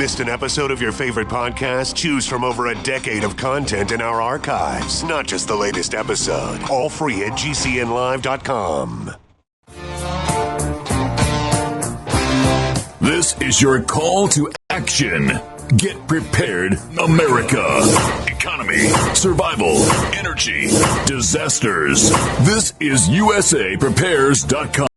Missed an episode of your favorite podcast? Choose from over a decade of content in our archives, not just the latest episode. All free at gcnlive.com. This is your call to action. Get prepared, America. Economy, survival, energy, disasters. This is USAPrepares.com.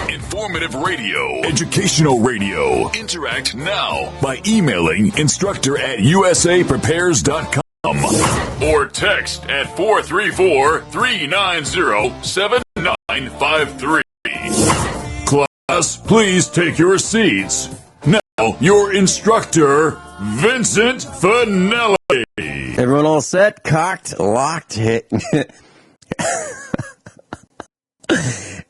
Informative radio, educational radio. Interact now by emailing instructor@usaprepares.com or text at 434-390-7953. Class, please take your seats. Now, your instructor, Vincent Finelli. Everyone all set? Cocked? Locked? Hit.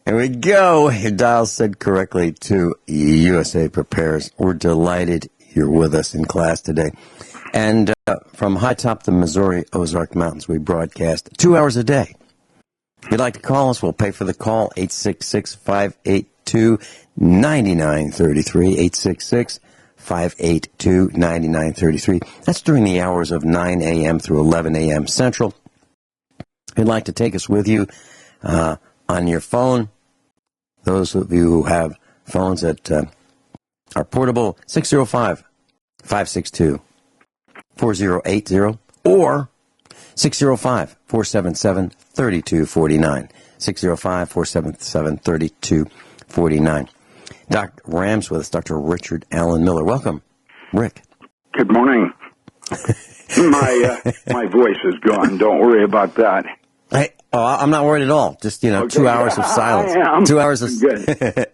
Here we go. Your dial set correctly to USA Prepares. We're delighted you're with us in class today. And from high top the Missouri Ozark Mountains, we broadcast 2 hours a day. If you'd like to call us, we'll pay for the call, 866-582-9933, 866-582-9933. That's during the hours of 9 a.m. through 11 a.m. Central. If you'd like to take us with you on your phone, those of you who have phones that are portable, 605-562-4080 or 605-477-3249. 605-477-3249. Dr. Ram's with us, Dr. Richard Allen Miller. Welcome, Rick. Good morning. My voice is gone. Don't worry about that. I'm not worried at all. Just, okay. 2 hours of silence. 2 hours of good.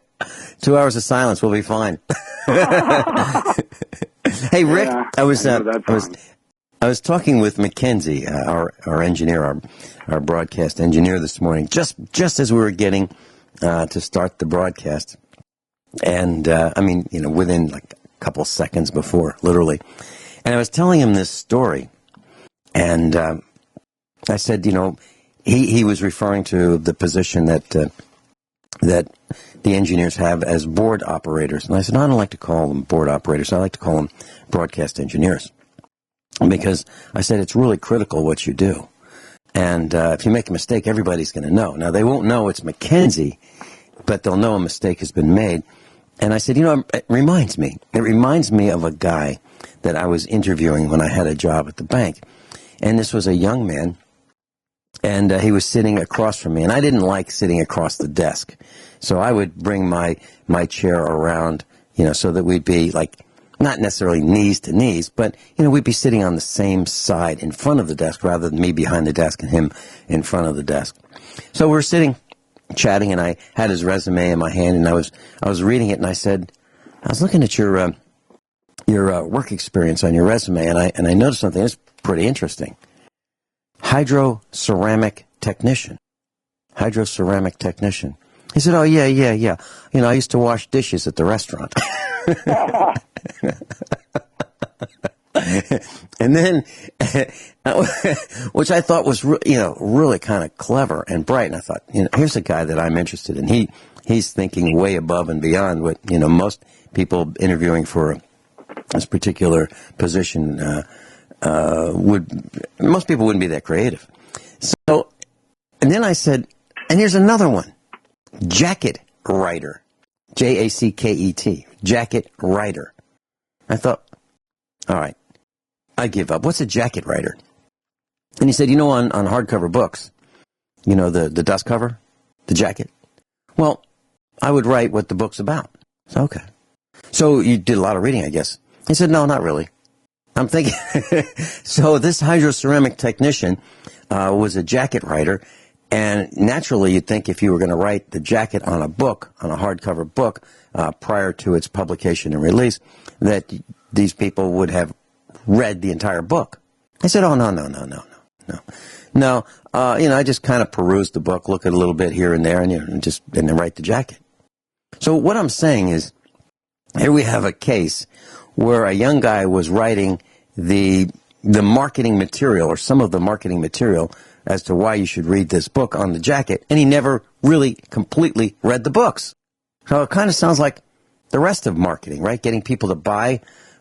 2 hours of silence. We'll be fine. Hey, Rick, I was talking with Mackenzie, our engineer, our broadcast engineer this morning, just as we were getting to start the broadcast. And, within like a couple seconds before, literally. And I was telling him this story. And I said, he was referring to the position that the engineers have as board operators. And I said, no, I don't like to call them board operators. I like to call them broadcast engineers. Because I said, it's really critical what you do. And if you make a mistake, everybody's going to know. Now, they won't know it's Mackenzie, but they'll know a mistake has been made. And I said, it reminds me of a guy that I was interviewing when I had a job at the bank. And this was a young man, and he was sitting across from me. And I didn't like sitting across the desk. So I would bring my chair around, so that we'd be like, not necessarily knees to knees, but, we'd be sitting on the same side in front of the desk rather than me behind the desk and him in front of the desk. So we're sitting, chatting, and I had his resume in my hand, and I was reading it, and I said, I was looking at your work experience on your resume, and I noticed something that's pretty interesting. Hydroceramic technician. He said, oh, yeah. I used to wash dishes at the restaurant. And then, which I thought was, really kind of clever and bright. And I thought, here's a guy that I'm interested in. He's thinking way above and beyond what, most people interviewing for this particular position most people wouldn't be that creative. So, and then I said, and here's another one, jacket writer, Jacket, jacket writer. I thought, all right, I give up. What's a jacket writer? And he said, on hardcover books, the dust cover, the jacket. Well, I would write what the book's about. So, okay. So you did a lot of reading, I guess. He said, no, not really. I'm thinking, so this hydroceramic technician was a jacket writer, and naturally you'd think if you were going to write the jacket on a book, on a hardcover book, prior to its publication and release, that these people would have read the entire book. I said, oh, no. No, I just kind of perused the book, look at a little bit here and there, and then write the jacket. So what I'm saying is, here we have a case where a young guy was writing the marketing material, or some of the marketing material, as to why you should read this book on the jacket, and he never really completely read the books. So it kind of sounds like the rest of marketing, right? Getting people to buy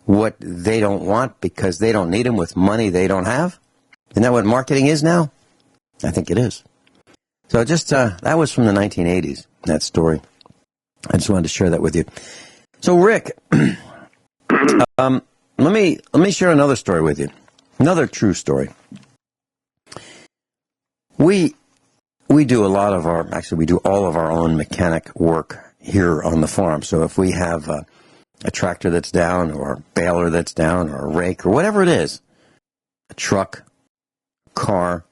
what they don't want because they don't need them with money they don't have? Isn't that what marketing is now? I think it is. So just, that was from the 1980s, that story. I just wanted to share that with you. So Rick, let me share another story with you. Another true story. We do a lot of we do all of our own mechanic work here on the farm. So if we have a tractor that's down, or a baler that's down, or a rake, or whatever it is, a truck, car,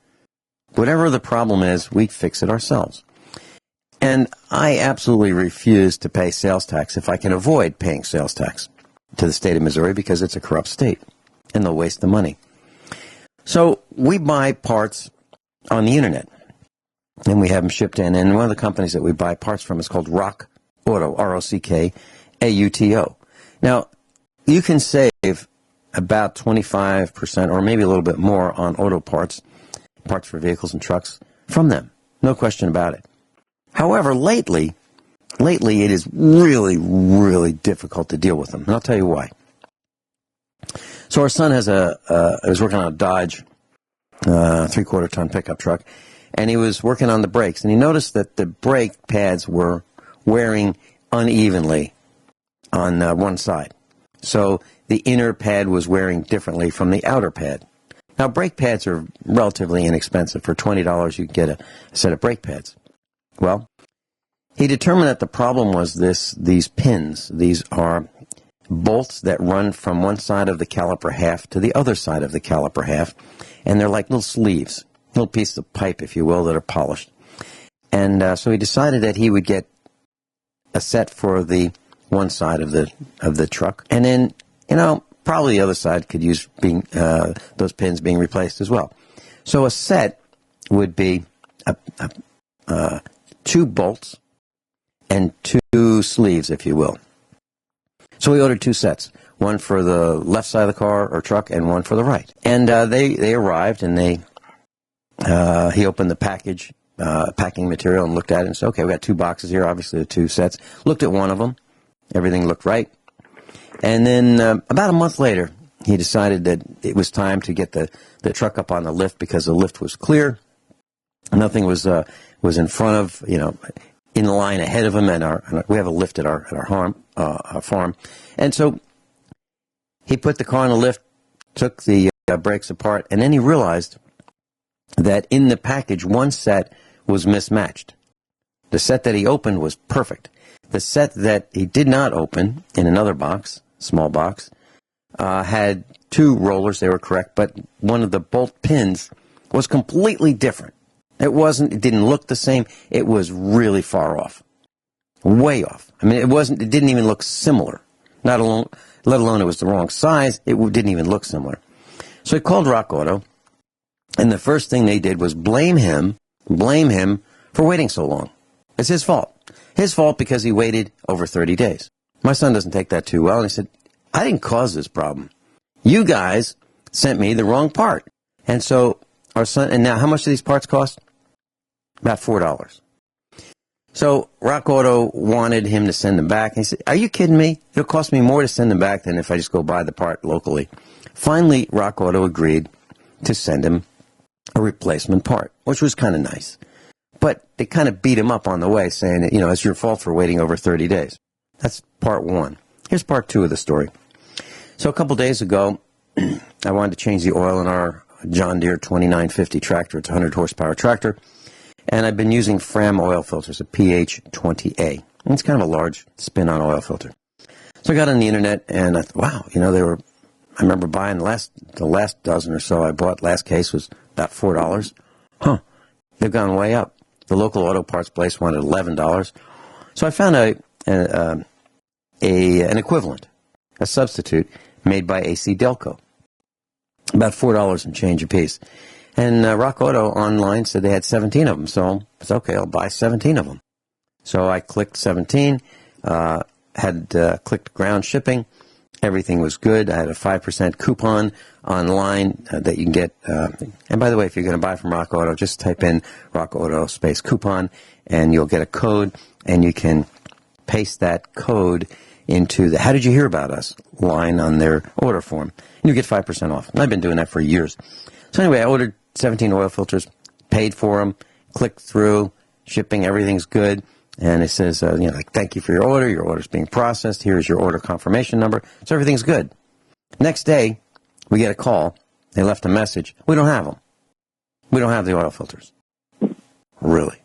whatever the problem is, we fix it ourselves. And I absolutely refuse to pay sales tax if I can avoid paying sales tax to the state of Missouri, because it's a corrupt state, and they'll waste the money. So we buy parts on the internet, and we have them shipped in. And one of the companies that we buy parts from is called Rock Auto, ROCKAUTO. Now, you can save about 25% or maybe a little bit more on auto parts for vehicles and trucks from them. No question about it. However, lately it is really, really difficult to deal with them. And I'll tell you why. So our son was working on a Dodge 3/4 ton pickup truck, and he was working on the brakes, and he noticed that the brake pads were wearing unevenly on one side. So the inner pad was wearing differently from the outer pad. Now, brake pads are relatively inexpensive. For $20, you can get a set of brake pads. Well, he determined that the problem was these pins. These are bolts that run from one side of the caliper half to the other side of the caliper half, and they're like little sleeves, little pieces of pipe, if you will, that are polished. And so he decided that he would get a set for the one side of the truck, and then, probably the other side could use those pins being replaced as well. So a set would be 2 bolts and 2 sleeves, if you will. So we ordered 2 sets, one for the left side of the car or truck and one for the right. And they arrived, and he opened the packing material and looked at it and said, okay, we got 2 boxes here, obviously the 2 sets. Looked at one of them. Everything looked right. And then about a month later, he decided that it was time to get the truck up on the lift, because the lift was clear. Nothing was in front of, in the line ahead of him. And we have a lift at our farm. And so he put the car on the lift, took the brakes apart, and then he realized that in the package, one set was mismatched. The set that he opened was perfect. The set that he did not open in another box, small box, had 2 rollers. They were correct, but one of the bolt pins was completely different. It didn't look the same. It was really far off. Way off. I mean, it didn't even look similar. Let alone it was the wrong size. It didn't even look similar. So he called Rock Auto, and the first thing they did was blame him for waiting so long. It's his fault. His fault because he waited over 30 days. My son doesn't take that too well, and he said, I didn't cause this problem. You guys sent me the wrong part. And so our son, and now how much do these parts cost? About $4. So Rock Auto wanted him to send them back. And he said, are you kidding me? It'll cost me more to send them back than if I just go buy the part locally. Finally, Rock Auto agreed to send him a replacement part, which was kind of nice. But they kind of beat him up on the way, saying, it's your fault for waiting over 30 days. That's part 1. Here's part 2 of the story. So a couple days ago, I wanted to change the oil in our John Deere 2950 tractor. It's a 100 horsepower tractor. And I've been using Fram oil filters, a PH20A. And it's kind of a large spin-on oil filter. So I got on the internet, and I thought, wow, I remember buying the last dozen or so I bought, last case was about $4. They've gone way up. The local auto parts place wanted $11. So I found an equivalent, a substitute made by AC Delco, about $4 and change a piece. And Rock Auto online said they had 17 of them, so it's okay, I'll buy 17 of them. So I clicked 17, clicked ground shipping. Everything was good. I had a 5% coupon online that you can get. And by the way, if you're going to buy from Rock Auto, just type in Rock Auto space coupon, and you'll get a code, and you can paste that code into the "How did you hear about us?" line on their order form. And you get 5% off. And I've been doing that for years. So anyway, I ordered 17 oil filters, paid for them, clicked through, shipping, everything's good. And it says, thank you for your order. Your order's being processed. Here's your order confirmation number. So everything's good. Next day, we get a call. They left a message. We don't have them. We don't have the oil filters. Really?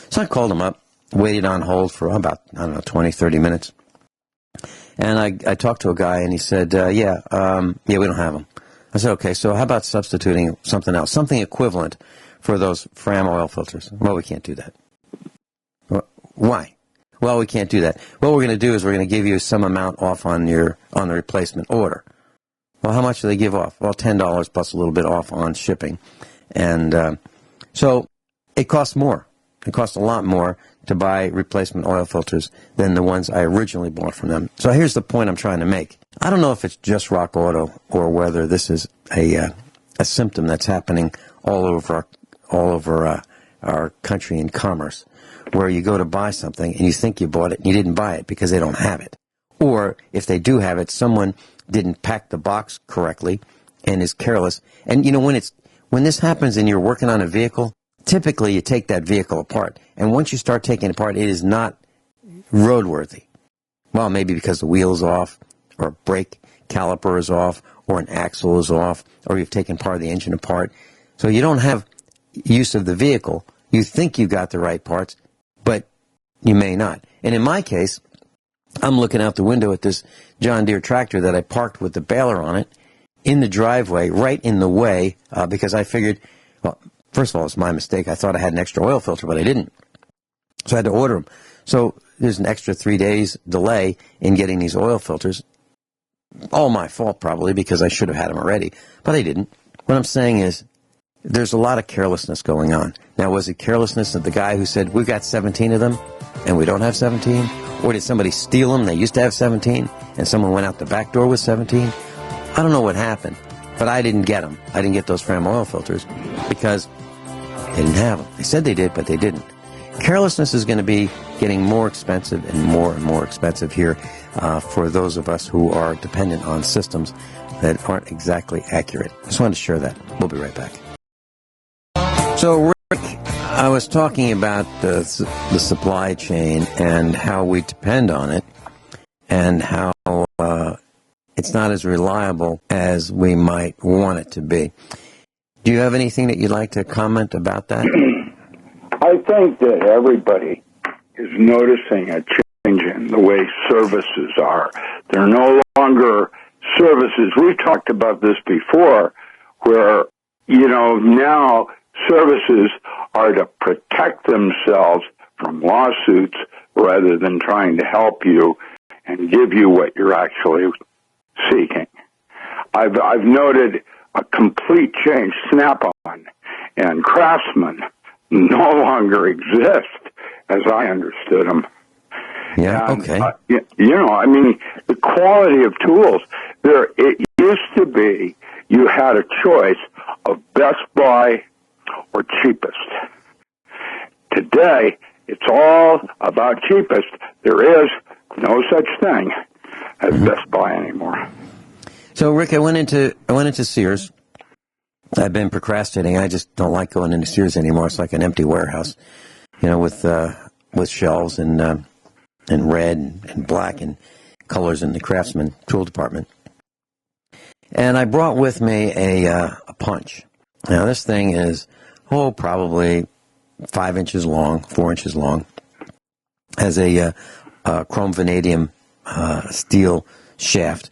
So I called them up, waited on hold for about, 20, 30 minutes. And I talked to a guy, and he said, we don't have them. I said, okay, so how about substituting something else, something equivalent for those Fram oil filters? Well, we can't do that. Why? Well, we can't do that. What we're going to do is we're going to give you some amount off on the replacement order. Well, how much do they give off? Well, $10 plus a little bit off on shipping. And so it costs more. It costs a lot more to buy replacement oil filters than the ones I originally bought from them. So here's the point I'm trying to make. I don't know if it's just Rock Auto or whether this is a symptom that's happening all over our country in commerce, where you go to buy something and you think you bought it and you didn't buy it because they don't have it. Or if they do have it, someone didn't pack the box correctly and is careless. And when this happens and you're working on a vehicle, typically you take that vehicle apart. And once you start taking it apart, it is not roadworthy. Well, maybe because the wheel is off, or a brake caliper is off, or an axle is off, or you've taken part of the engine apart. So you don't have use of the vehicle. You think you got the right parts, but you may not. And in my case, I'm looking out the window at this John Deere tractor that I parked with the baler on it in the driveway, right in the way, because I figured, well, first of all, it's my mistake. I thought I had an extra oil filter, but I didn't. So I had to order them. So there's an extra 3 days delay in getting these oil filters. All my fault, probably, because I should have had them already, but I didn't. What I'm saying is there's a lot of carelessness going on. Now, was it carelessness of the guy who said, we've got 17 of them, and we don't have 17? Or did somebody steal them? They used to have 17, and someone went out the back door with 17? I don't know what happened, but I didn't get them. I didn't get those Fram oil filters because they didn't have them. They said they did, but they didn't. Carelessness is going to be getting more expensive and more expensive here for those of us who are dependent on systems that aren't exactly accurate. Just wanted to share that. We'll be right back. So, Rick, I was talking about the supply chain and how we depend on it and how it's not as reliable as we might want it to be. Do you have anything that you'd like to comment about that? I think that everybody is noticing a change in the way services are. They're no longer services. We've talked about this before, where, now services are to protect themselves from lawsuits rather than trying to help you and give you what you're actually seeking. I've noted a complete change. Snap-on and Craftsman no longer exist as I understood them. Yeah, and, okay. The quality of tools, it used to be you had a choice of Best Buy or cheapest. Today, it's all about cheapest. There is no such thing as Best Buy anymore. So, Rick, I went into Sears. I've been procrastinating. I just don't like going into Sears anymore. It's like an empty warehouse, with shelves and red and black and colors in the Craftsman tool department. And I brought with me a punch. Now, this thing is, probably 5 inches long, 4 inches long. Has a chrome vanadium steel shaft.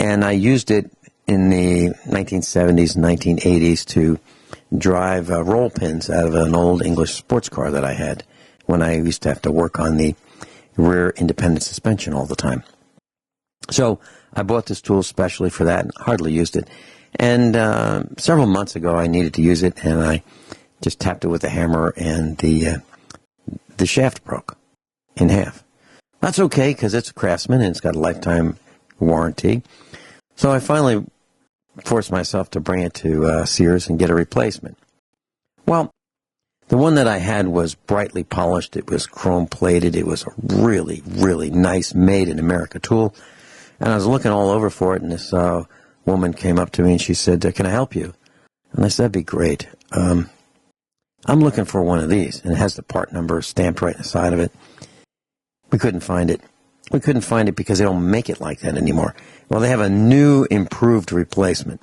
And I used it in the 1970s and 1980s to drive roll pins out of an old English sports car that I had when I used to have to work on the rear independent suspension all the time. So I bought this tool specially for that and hardly used it. And several months ago I needed to use it, and I just tapped it with a hammer, and the shaft broke in half. That's okay because it's a Craftsman and it's got a lifetime warranty. So I finally forced myself to bring it to Sears and get a replacement. Well, The one that I had was brightly polished. It was chrome plated. It was a really, really nice made in America tool. And I was looking all over for it, and this woman came up to me and she said, "Can I help you?" And I said, "That'd be great. I'm looking for one of these." And it has the part number stamped right inside of it. We couldn't find it. We couldn't find it because they don't make it like that anymore. Well, they have a new, improved replacement.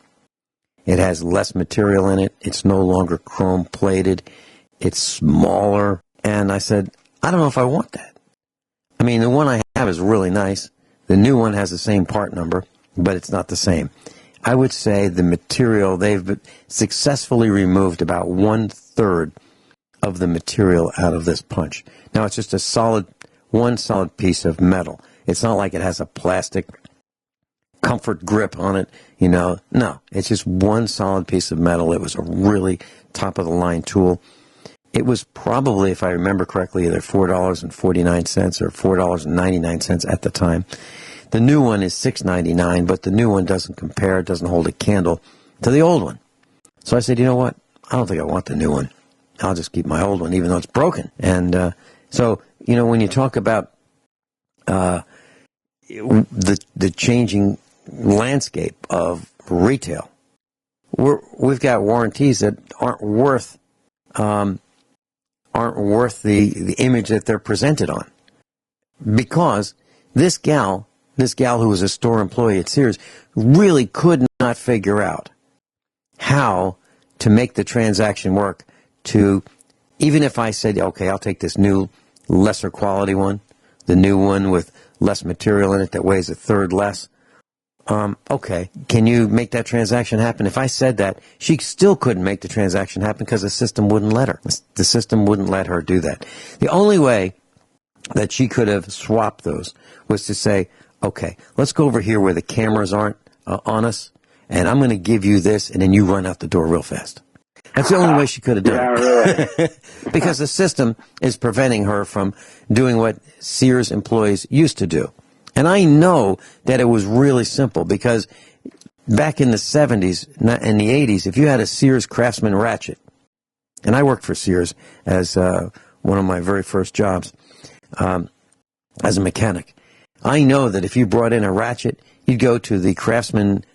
It has less material in it. It's no longer chrome plated. It's smaller. And I said, I don't know if I want that. I mean, the one I have is really nice. The new one has the same part number, but it's not the same. I would say the material, they've successfully removed about 1/3 of the material out of this punch. Now, it's just one solid piece of metal. It's not like it has a plastic comfort grip on it, you know. No, it's just one solid piece of metal. It was a really top-of-the-line tool. It was probably, if I remember correctly, either $4.49 or $4.99 at the time. The new one is $6.99, but the new one doesn't compare, it doesn't hold a candle to the old one. So I said, you know what? I don't think I want the new one. I'll just keep my old one, even though it's broken. And so, you know, when you talk about the changing landscape of retail, we've got warranties that aren't worth the image that they're presented on. Because this gal who was a store employee at Sears really could not figure out how to make the transaction work to, even if I said, okay, I'll take this new lesser quality one, the new one with less material in it that weighs 1/3 less. Okay, can you make that transaction happen? If I said that, she still couldn't make the transaction happen because the system wouldn't let her. The system wouldn't let her do that. The only way that she could have swapped those was to say, okay, let's go over here where the cameras aren't on us, and I'm going to give you this, and then you run out the door real fast. That's the only way she could have done it. Because the system is preventing her from doing what Sears employees used to do. And I know that it was really simple because back in the 70s and the 80s, if you had a Sears Craftsman ratchet, and I worked for Sears as one of my very first jobs as a mechanic, I know that if you brought in a ratchet, you'd go to the Craftsman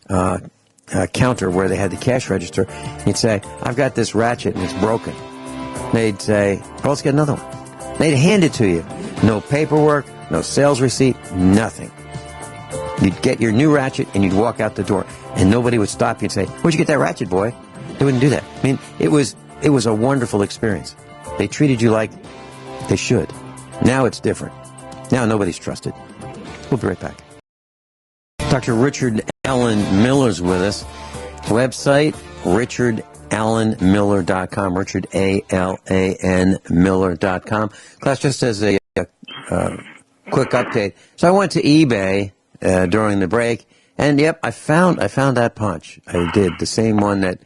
counter where they had the cash register. You'd say, I've got this ratchet and it's broken. They'd say, well, let's get another one. They'd hand it to you. No paperwork, no sales receipt, nothing. You'd get your new ratchet and you'd walk out the door and nobody would stop you and say, where'd you get that ratchet, boy? They wouldn't do that. I mean, it was a wonderful experience. They treated you like they should. Now it's different. Now nobody's trusted. We'll be right back. Dr. Richard Allen Miller's with us. Website, richardallenmiller.com, Richard, A-L-A-N, Miller.com. Class, just as a quick update. So I went to eBay during the break, and yep, I found that punch. I did, the same one that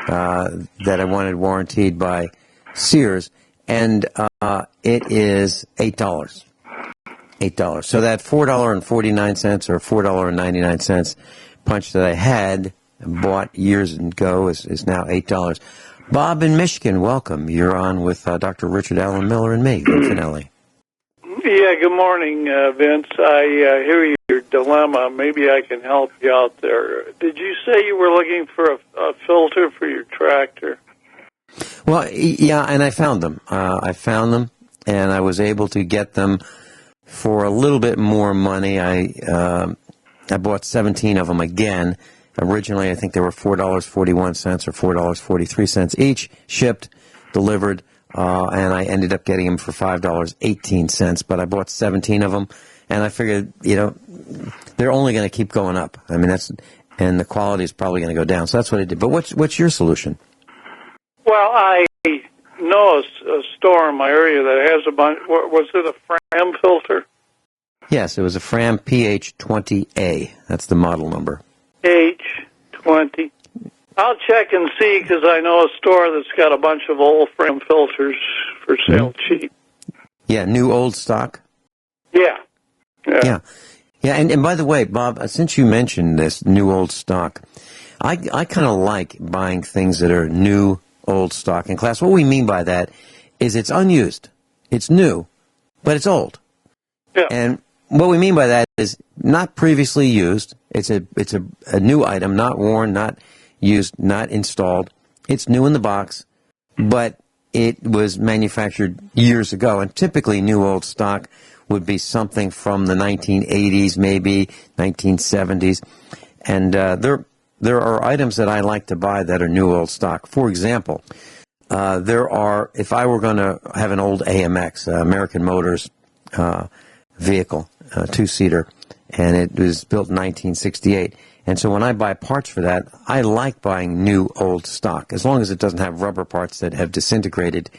I wanted warranted by Sears, and it is $8. $8. So that $4.49 or $4.99 punch that I had bought years ago is now $8. Bob in Michigan, welcome. You're on with Dr. Richard Allen Miller and me, Finelli. Yeah, good morning, Vince. I hear your dilemma. Maybe I can help you out there. Did you say you were looking for a filter for your tractor? Well, yeah, and I found them. And I was able to get them for a little bit more money. I bought 17 of them again. Originally, I think they were $4.41 or $4.43 each, shipped, delivered, and I ended up getting them for $5.18. But I bought 17 of them, and I figured, they're only going to keep going up. I mean, and the quality is probably going to go down. So that's what I did. But what's your solution? Well, I know a store in my area that has a bunch. Was it a Fram filter? Yes, it was a Fram PH20A. That's the model number. H20. I'll check and see because I know a store that's got a bunch of old Fram filters for sale cheap. Yeah, new old stock? Yeah. Yeah, and by the way, Bob, since you mentioned this new old stock, I kind of like buying things that are new old stock. In class, what we mean by that is it's unused. It's new, but it's old. Yeah. And what we mean by that is not previously used. It's a new item, not worn, not used, not installed. It's new in the box, but it was manufactured years ago. And typically new old stock would be something from the 1980s, maybe 1970s. And there are items that I like to buy that are new old stock. For example, if I were going to have an old AMX, American Motors vehicle, two-seater, and it was built in 1968. And so when I buy parts for that, I like buying new old stock, as long as it doesn't have rubber parts that have disintegrated,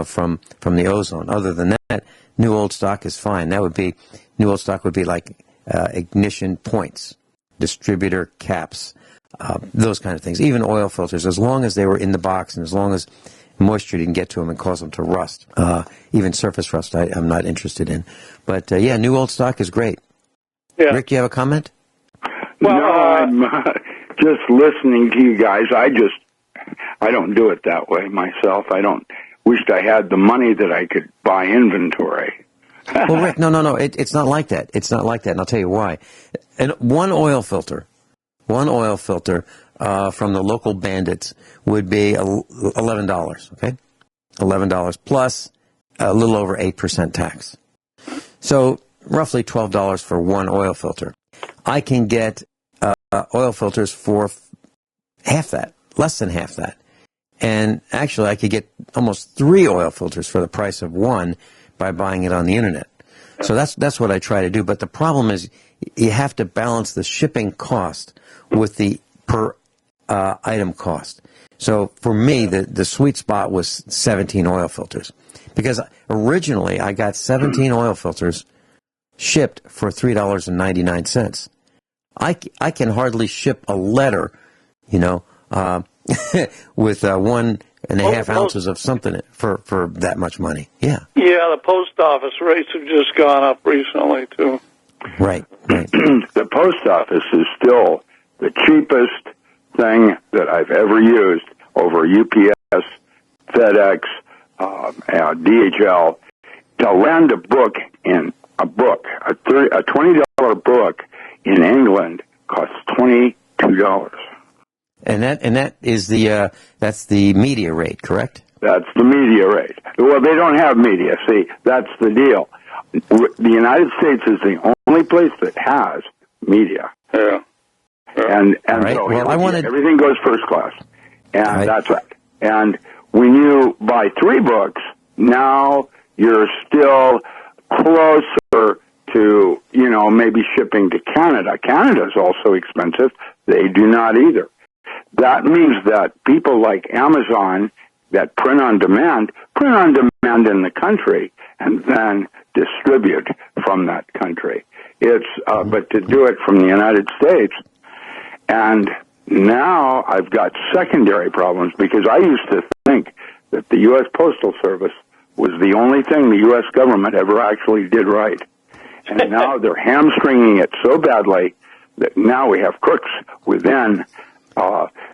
from the ozone. Other than that, new old stock is fine. New old stock would be like ignition points, distributor caps, those kind of things. Even oil filters, as long as they were in the box and as long as moisture didn't get to them and cause them to rust. Even surface rust I'm not interested in. But, new old stock is great. Yeah. Rick, do you have a comment? Well, no, I'm just listening to you guys. I don't do it that way myself. Wished I had the money that I could buy inventory. Well, Rick, no. It's not like that. It's not like that, and I'll tell you why. And one oil filter from the local bandits would be $11, okay? $11 plus a little over 8% tax. So roughly $12 for one oil filter. I can get oil filters for half that, less than half that. And actually, I could get almost 3 oil filters for the price of one by buying it on the internet. So that's what I try to do. But the problem is you have to balance the shipping cost with the per item cost. So for me, the sweet spot was 17 oil filters. Because originally I got 17 oil filters shipped for $3.99. I can hardly ship a letter, with 1.5 ounces of something for that much money. Yeah. Yeah, the post office rates have just gone up recently, too. Right. The post office is still the cheapest thing that I've ever used over UPS, FedEx, DHL. To land a book, a $20 book in England costs $22. And that is that's the media rate, correct? That's the media rate. Well, they don't have media. See, that's the deal. The United States is the only place that has media. Yeah. And right. so well, everything goes first class. And right. That's right. And when you buy 3 books, now you're still closer to, maybe shipping to Canada. Canada's also expensive. They do not either. That means that people like Amazon that print on demand in the country and then distribute from that country. But to do it from the United States, and now I've got secondary problems because I used to think that the U.S. Postal Service was the only thing the U.S. government ever actually did right. And now they're hamstringing it so badly that now we have crooks within.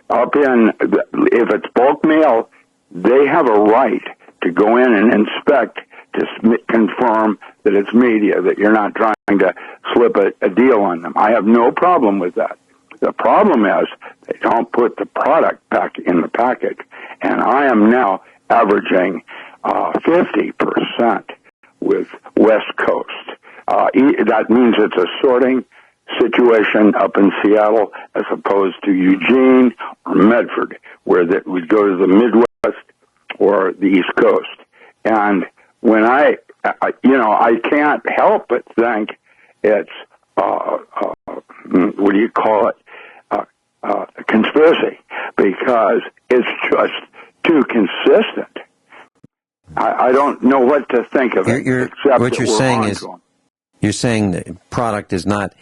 If it's bulk mail, they have a right to go in and inspect to confirm that it's media, that you're not trying to slip a deal on them. I have no problem with that. The problem is they don't put the product back in the package, and I am now averaging 50% with West Coast. That means it's a sorting situation up in Seattle as opposed to Eugene or Medford, where that would go to the Midwest or the East Coast. And when I can't help but think it's, what do you call it, a conspiracy, because it's just too consistent. I don't know what to think of it. What you're saying is, you're saying the product is not.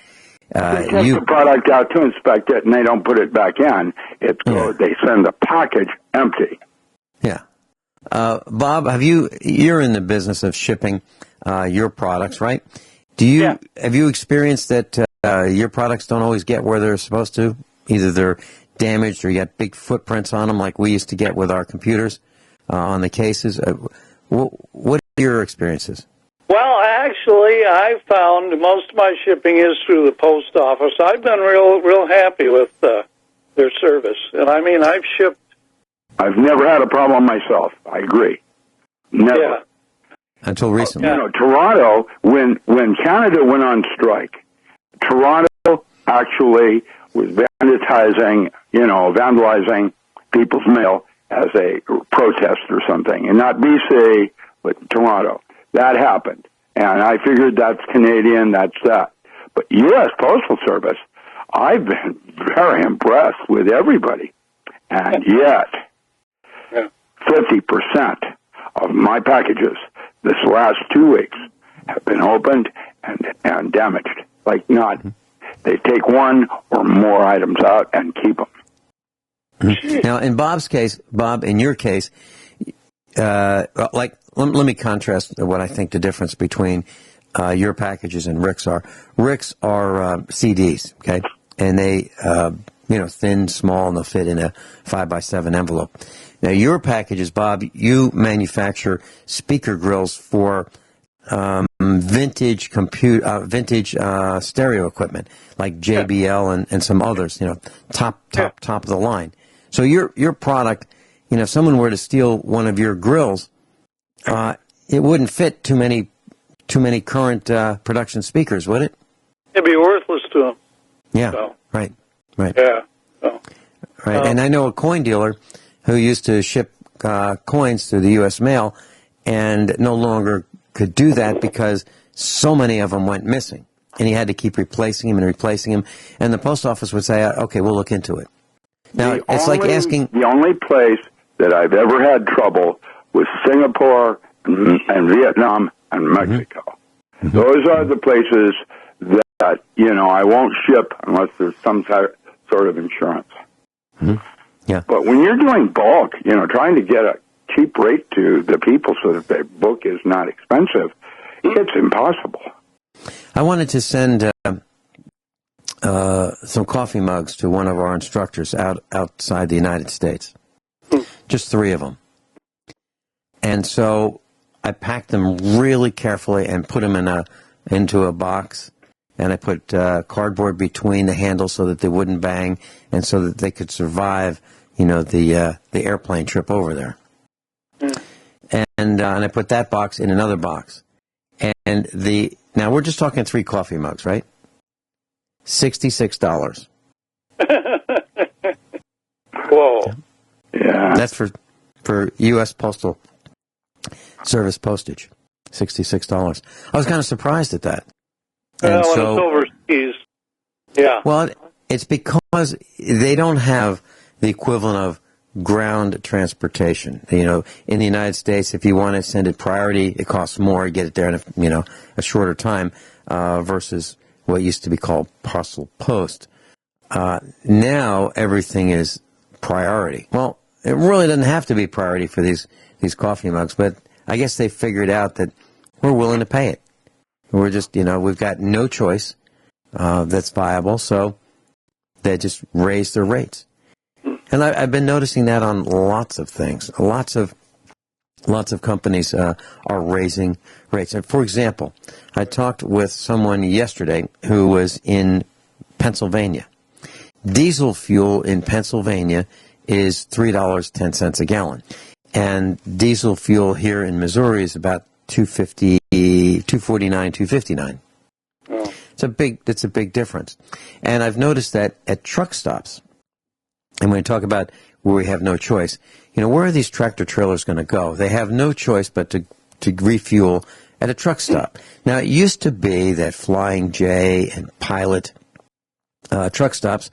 They take the product out to inspect it, and they don't put it back in. They send the package empty. Yeah. Bob, you're in the business of shipping your products, right? Have you experienced that your products don't always get where they're supposed to? Either they're damaged or you got big footprints on them like we used to get with our computers on the cases. what are your experiences? Well, actually, I found most of my shipping is through the post office. I've been real happy with their service. And I mean, I've never had a problem myself. I agree. Never. Yeah. Until recently. You know, Toronto, when Canada went on strike, Toronto actually was vandalizing people's mail as a protest or something. And not BC, but Toronto. That happened. And I figured that's Canadian, that's that. But U.S. Postal Service, I've been very impressed with everybody. And yet, 50% of my packages this last 2 weeks have been opened and damaged. Like not, they take one or more items out and keep them. Now, in Bob's case, Bob, in your case, let me contrast what I think the difference between your packages and Rick's are. Rick's are CDs, okay, and they, thin, small, and they'll fit in a 5x7 envelope. Now, your packages, Bob, you manufacture speaker grills for vintage stereo equipment like JBL and some others. Top of the line. So your product, if someone were to steal one of your grills, it wouldn't fit too many current production speakers, would it? It'd be worthless to them. Yeah. So. Right. Yeah. So. Right. And I know a coin dealer who used to ship coins through the U.S. mail and no longer could do that because so many of them went missing. And he had to keep replacing them. And the post office would say, okay, we'll look into it. Now, it's like asking... The only place that I've ever had trouble was Singapore and Vietnam and Mexico. Mm-hmm. Those are the places that, I won't ship unless there's some sort of insurance. Mm-hmm. Yeah. But when you're doing bulk, trying to get a cheap rate to the people so that their book is not expensive, it's impossible. I wanted to send some coffee mugs to one of our instructors outside the United States. Just 3 of them. And so I packed them really carefully and put them into a box. And I put cardboard between the handles so that they wouldn't bang and so that they could survive, the airplane trip over there. And I put that box in another box. And now we're just talking 3 coffee mugs, right? $66. Whoa. Yeah. That's for U.S. Postal Service postage. $66. I was kind of surprised at that. And when it's overseas. Yeah. Well, it's because they don't have the equivalent of ground transportation. In the United States, if you want to send it priority, it costs more. You get it there in a shorter time versus what used to be called parcel post. Now everything is priority. Well, it really doesn't have to be priority for these coffee mugs, but I guess they figured out that we're willing to pay it. We're just, we've got no choice that's viable, so they just raise their rates. And I've been noticing that on lots of things. Lots of companies are raising rates. And for example, I talked with someone yesterday who was in Pennsylvania. Diesel fuel in Pennsylvania is $3.10 a gallon. And diesel fuel here in Missouri is about $2.49, $2.59. Oh. It's a big difference. And I've noticed that at truck stops, and when we talk about where we have no choice, where are these tractor trailers going to go? They have no choice but to refuel at a truck stop. Now, it used to be that Flying J and Pilot truck stops,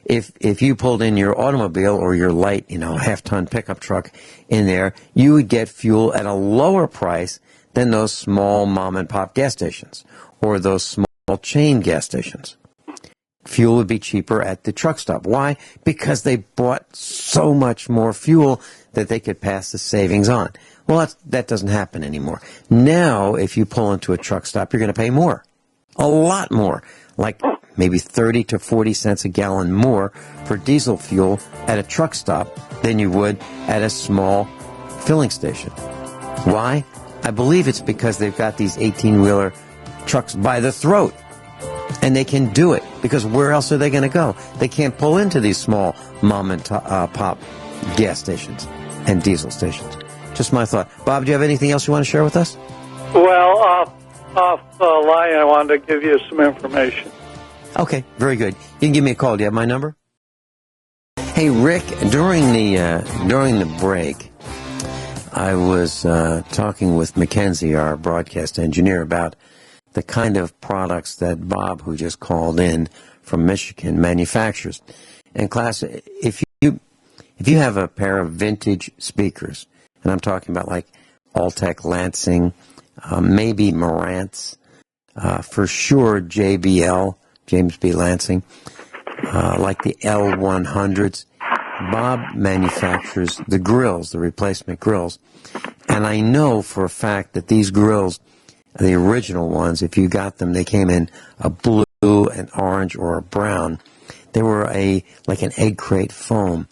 if you pulled in your automobile or your light, half-ton pickup truck in there, you would get fuel at a lower price than those small mom-and-pop gas stations or those small chain gas stations. Fuel would be cheaper at the truck stop. Why? Because they bought so much more fuel that they could pass the savings on. Well, that doesn't happen anymore. Now, if you pull into a truck stop, you're going to pay more. A lot more. Like maybe 30 to 40 cents a gallon more for diesel fuel at a truck stop than you would at a small filling station. Why? I believe it's because they've got these 18-wheeler trucks by the throat. And they can do it, because where else are they going to go? They can't pull into these small mom-and-pop gas stations and diesel stations. Just my thought. Bob, do you have anything else you want to share with us? Well, off line, I wanted to give you some information. Okay, very good. You can give me a call. Do you have my number? Hey, Rick, during the break, I was talking with Mackenzie, our broadcast engineer, about the kind of products that Bob, who just called in from Michigan, manufactures. And class, if you have a pair of vintage speakers, and I'm talking about like Altec, Lansing, maybe Marantz, for sure JBL, James B. Lansing, like the L100s, Bob manufactures the grills, the replacement grills. And I know for a fact that these grills, the original ones, if you got them, they came in a blue, an orange, or a brown. They were like an egg crate foam.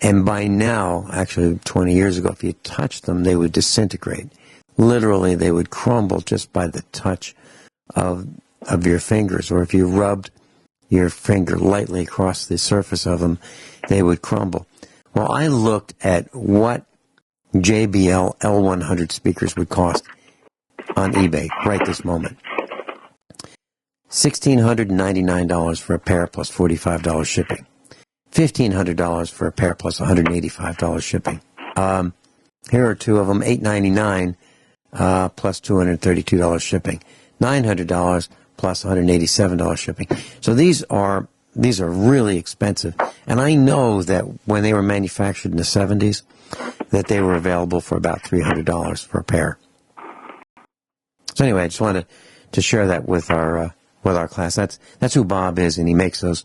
And by now, actually 20 years ago, if you touched them, they would disintegrate. Literally, they would crumble just by the touch of your fingers. Or if you rubbed your finger lightly across the surface of them, they would crumble. Well, I looked at what JBL L100 speakers would cost on eBay right this moment. $1,699 for a pair plus $45 shipping. $1,500 for a pair plus $185 shipping. Here are two of them, $899 plus $232 shipping. $900 plus $187 shipping. So these are really expensive. And I know that when they were manufactured in the 70s, that they were available for about $300 for a pair. So anyway, I just wanted to share that with our class. That's who Bob is, and he makes those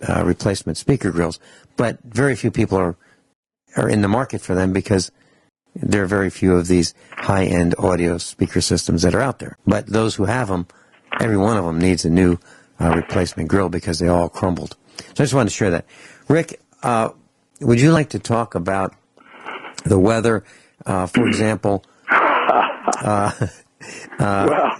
replacement speaker grills. But very few people are in the market for them, because there are very few of these high-end audio speaker systems that are out there. But those who have them, every one of them needs a new replacement grill, because they all crumbled. So I just wanted to share that. Rick, would you like to talk about the weather? For example, well,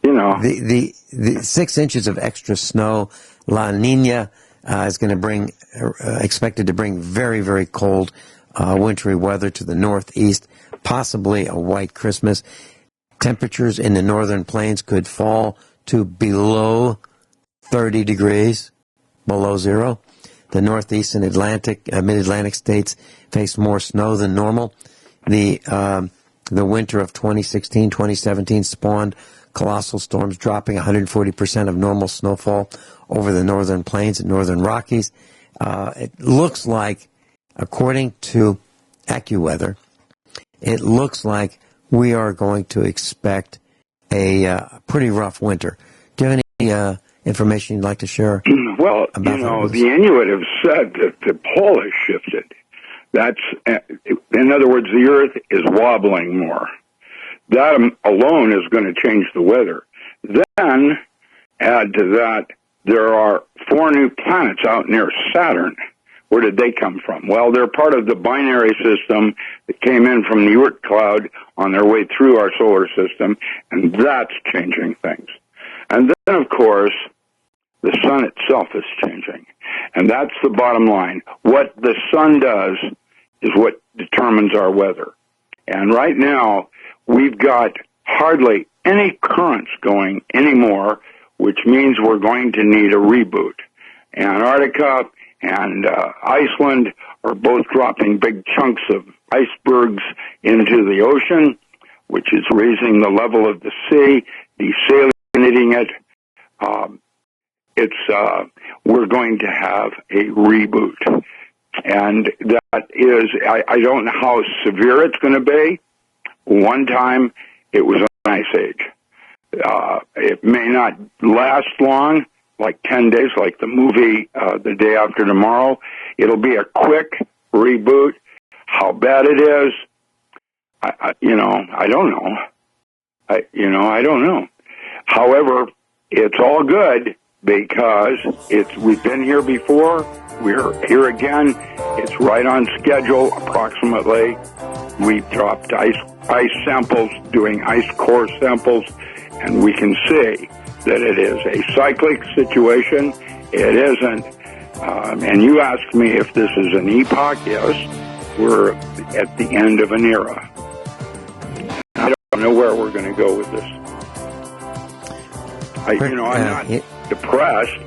you know, the 6 inches of extra snow, La Nina, is going to bring, expected to bring very, very cold wintry weather to the northeast, possibly a white Christmas. Temperatures in the northern plains could fall to below 30 degrees, below zero. The northeast and mid-Atlantic states face more snow than normal. The winter of 2016, 2017 spawned colossal storms, dropping 140% of normal snowfall over the northern plains and northern Rockies. It looks like, according to AccuWeather, it looks like we are going to expect a pretty rough winter. Do you have any information you'd like to share? Well, you know, the Inuit have said that the pole has shifted. That's, in other words, the Earth is wobbling more. That alone is going to change the weather. Then, add to that, there are 4 new planets out near Saturn. Where did they come from? Well, they're part of the binary system that came in from the Oort cloud on their way through our solar system, and that's changing things. And then, of course, the sun itself is changing. And that's the bottom line. What the sun does is what determines our weather. And right now, we've got hardly any currents going anymore, which means we're going to need a reboot. Antarctica and Iceland are both dropping big chunks of icebergs into the ocean, which is raising the level of the sea, desalinating it. We're going to have a reboot. And that is, I don't know how severe it's going to be. One time, it was an ice age. It may not last long, like 10 days, like the movie The Day After Tomorrow. It'll be a quick reboot. How bad it is, I don't know. I don't know. However, it's all good because we've been here before. We're here again. It's right on schedule, approximately. we've dropped ice samples, doing ice core samples, and we can see that it is a cyclic situation. It isn't. And you asked me if this is an epoch. Yes, we're at the end of an era. I don't know where we're going to go with this. I'm not depressed.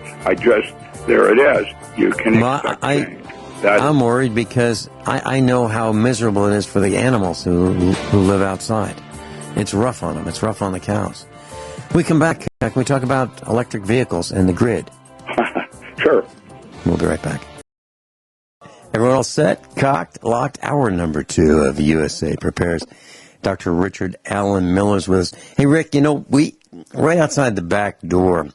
There it is. You can expect change. I'm worried because I know how miserable it is for the animals who live outside. It's rough on them. It's rough on the cows. We come back. Can we talk about electric vehicles and the grid? Sure. We'll be right back. Everyone all set? Cocked? Locked? Hour number 2 of USA Prepares. Dr. Richard Allen Miller's with us. Hey, Rick, we right outside the back door,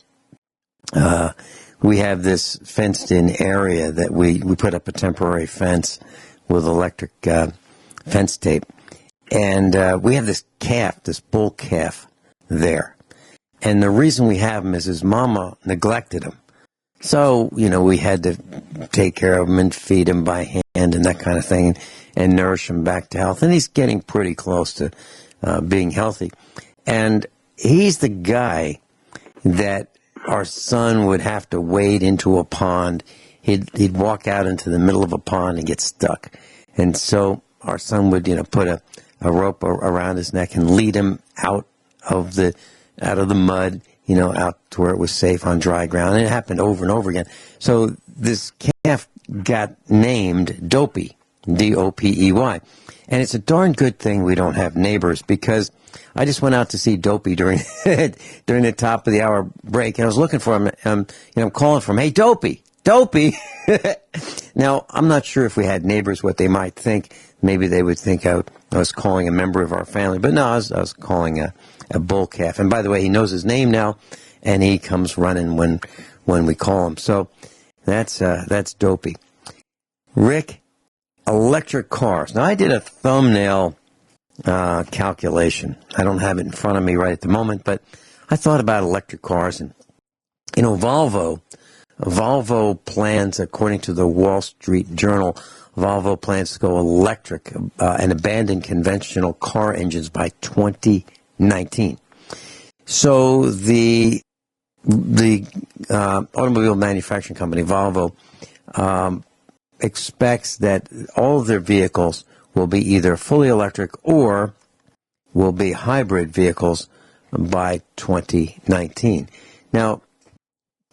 we have this fenced-in area that we put up a temporary fence with electric fence tape. And we have this bull calf there. And the reason we have him is his mama neglected him. So, we had to take care of him and feed him by hand and that kind of thing and nourish him back to health. And he's getting pretty close to being healthy. And he's the guy that our son would have to wade into a pond. He'd walk out into the middle of a pond and get stuck. And so our son would, put a rope around his neck and lead him out of the mud, out to where it was safe on dry ground. And it happened over and over again. So this calf got named Dopey, Dopey. And it's a darn good thing we don't have neighbors, because I just went out to see Dopey during the top of the hour break, and I was looking for him. I'm calling for him. Hey, Dopey. Now, I'm not sure if we had neighbors what they might think. Maybe they would think I was calling a member of our family, but no, I was calling a bull calf. And by the way, he knows his name now, and he comes running when we call him. So that's Dopey. Rick, electric cars. Now, I did a thumbnail calculation. I don't have it in front of me right at the moment, but I thought about electric cars. And, Volvo plans, according to the Wall Street Journal, Volvo plans to go electric and abandon conventional car engines by 2019. So the automobile manufacturing company, Volvo, expects that all of their vehicles will be either fully electric or will be hybrid vehicles by 2019. Now,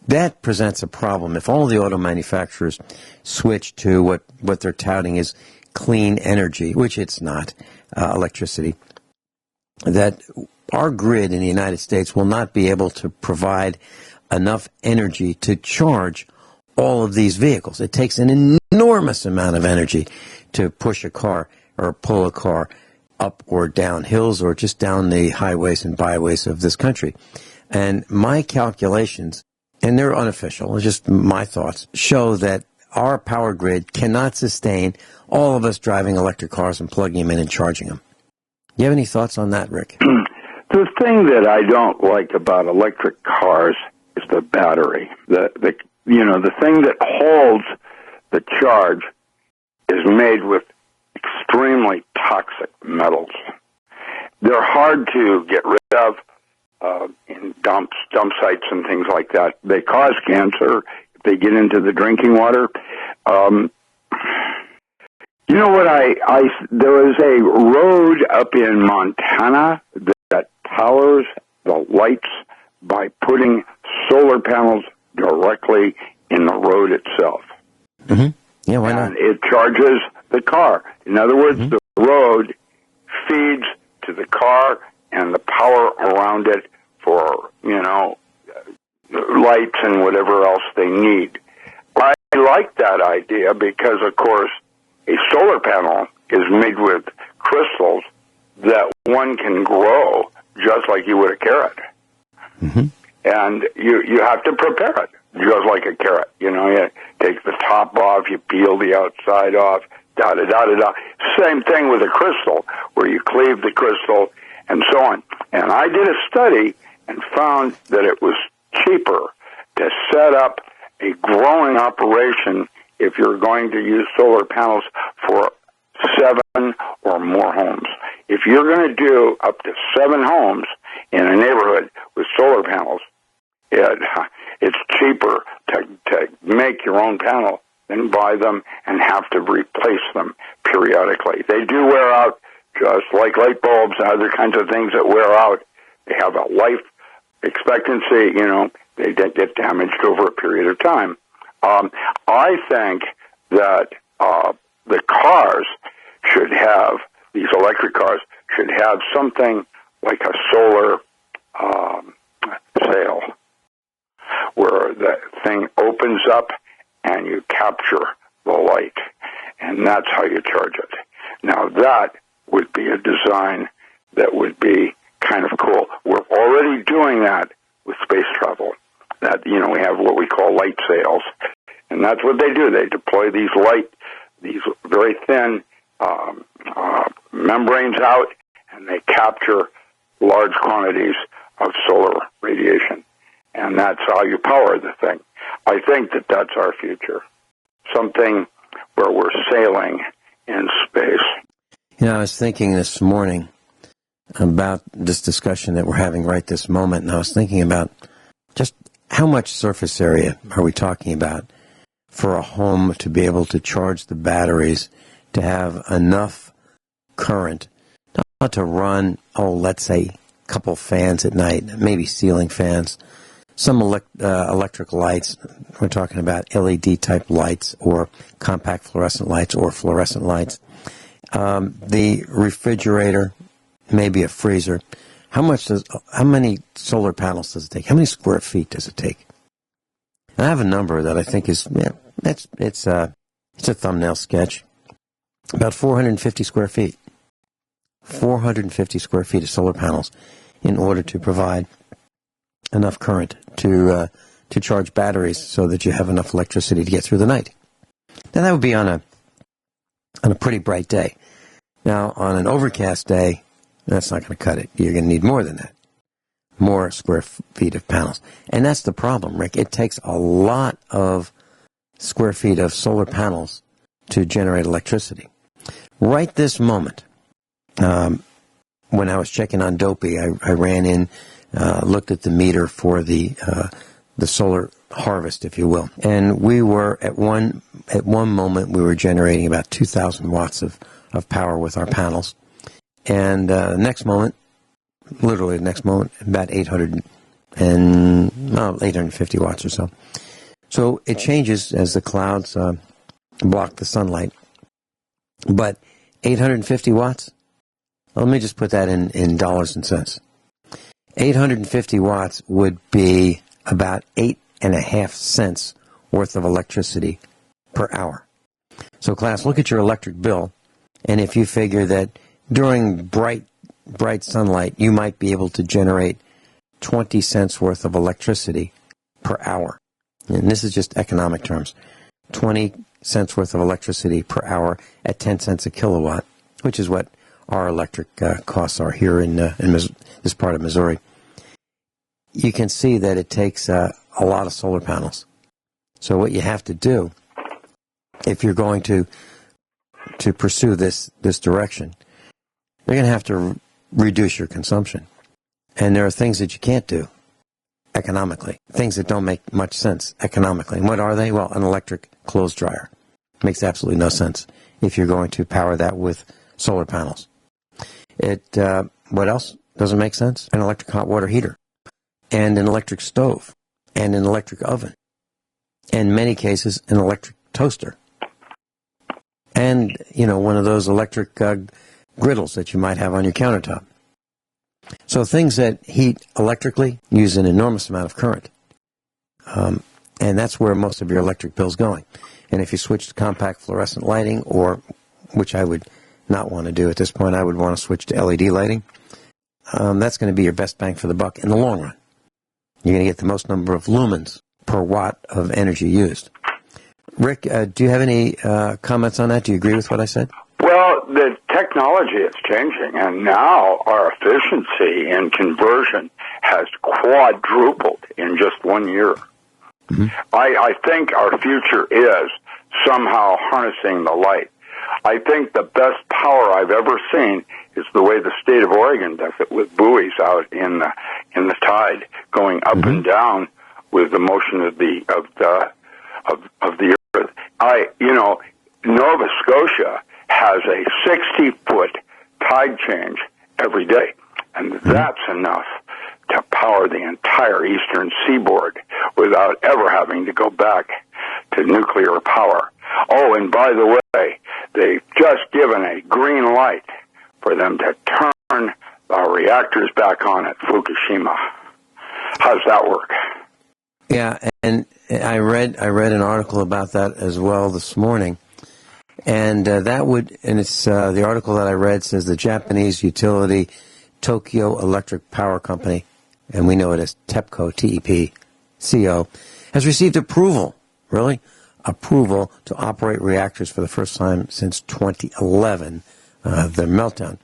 that presents a problem. If all the auto manufacturers switch to what they're touting is clean energy, which it's not, electricity, that our grid in the United States will not be able to provide enough energy to charge all of these vehicles. It takes an enormous amount of energy to push a car or pull a car up or down hills or just down the highways and byways of this country. And my calculations, and they're unofficial, just my thoughts, show that our power grid cannot sustain all of us driving electric cars and plugging them in and charging them. You have any thoughts on that, Rick? The thing that I don't like about electric cars is the battery. The thing that holds the charge is made with extremely toxic metals. They're hard to get rid of in dump sites and things like that. They cause cancer if they get into the drinking water. You know what? There is a road up in Montana that powers the lights by putting solar panels directly in the road itself. Mm-hmm. Yeah, why not? And it charges the car. In other words, the road feeds to the car and the power around it for, lights and whatever else they need. I like that idea because, of course, a solar panel is made with crystals that one can grow just like you would a carrot. Mm-hmm. And you have to prepare it just like a carrot. You take the top off, you peel the outside off, da-da-da-da-da. Same thing with a crystal, where you cleave the crystal and so on. And I did a study and found that it was cheaper to set up a growing operation if you're going to use solar panels for 7 or more homes. If you're going to do up to 7 homes in a neighborhood with solar panels, it's cheaper to make your own panel than buy them and have to replace them periodically. They do wear out, just like light bulbs and other kinds of things that wear out. They have a life expectancy, they get damaged over a period of time. I think that the cars should have, these electric cars, should have something like a solar sail, where the thing opens up and you capture the light, and that's how you charge it. Now that would be a design that would be kind of cool. We're already doing that with space travel. That, we have what we call light sails, and that's what they do. They deploy these very thin membranes out, and they capture large quantities of solar radiation, and that's how you power the thing. I think that that's our future, something where we're sailing in space. I was thinking this morning about this discussion that we're having right this moment, and I was thinking about just how much surface area are we talking about for a home to be able to charge the batteries, to have enough current, not to run, let's say, a couple fans at night, maybe ceiling fans, some electric lights. We're talking about LED-type lights or compact fluorescent lights or fluorescent lights. The refrigerator, maybe a freezer. How many solar panels does it take? How many square feet does it take? And I have a number that I think is, it's a thumbnail sketch. About 450 square feet. 450 square feet of solar panels in order to provide enough current to charge batteries so that you have enough electricity to get through the night. Now that would be on a pretty bright day. Now on an overcast day, that's not going to cut it. You're going to need more than that. More square feet of panels. And that's the problem, Rick. It takes a lot of square feet of solar panels to generate electricity. Right this moment, when I was checking on Dopey, I ran in, looked at the meter for the solar harvest, if you will. And we were, at one moment, we were generating about 2,000 watts of power with our panels. And next moment, literally the next moment, about 850 watts or so. So it changes as the clouds block the sunlight. But 850 watts, let me just put that in dollars and cents. 850 watts would be about 8.5 cents worth of electricity per hour. So class, look at your electric bill, and if you figure that during bright sunlight, you might be able to generate 20 cents worth of electricity per hour. And this is just economic terms. 20 cents worth of electricity per hour at 10 cents a kilowatt, which is what our electric costs are here in this part of Missouri. You can see that it takes a lot of solar panels. So what you have to do, if you're going to pursue this direction, you're going to have to reduce your consumption. And there are things that you can't do economically, things that don't make much sense economically. And what are they? Well, an electric clothes dryer. Makes absolutely no sense if you're going to power that with solar panels. What else doesn't make sense? An electric hot water heater, and an electric stove, and an electric oven, and in many cases, an electric toaster. And, one of those electric griddles that you might have on your countertop. So things that heat electrically use an enormous amount of current. And that's where most of your electric bill's going. And if you switch to compact fluorescent lighting, or, which I would not want to do at this point, I would want to switch to LED lighting, that's going to be your best bang for the buck in the long run. You're going to get the most number of lumens per watt of energy used. Rick, do you have any comments on that? Do you agree with what I said? Well, the technology is changing, and now our efficiency in conversion has quadrupled in just 1 year. Mm-hmm. I think our future is somehow harnessing the light. I think the best power I've ever seen is the way the state of Oregon does it, with buoys out in the tide going up and down with the motion of the earth. Nova Scotia has a 60-foot tide change every day, and that's enough to power the entire eastern seaboard without ever having to go back to nuclear power. Oh, and by the way, they've just given a green light for them to turn the reactors back on at Fukushima. How's that work? Yeah, and I read an article about that as well this morning, and it's the article that I read says the Japanese utility Tokyo Electric Power Company, and we know it as TEPCO, T-E-P-C-O, has received approval to operate reactors for the first time since 2011, their meltdown.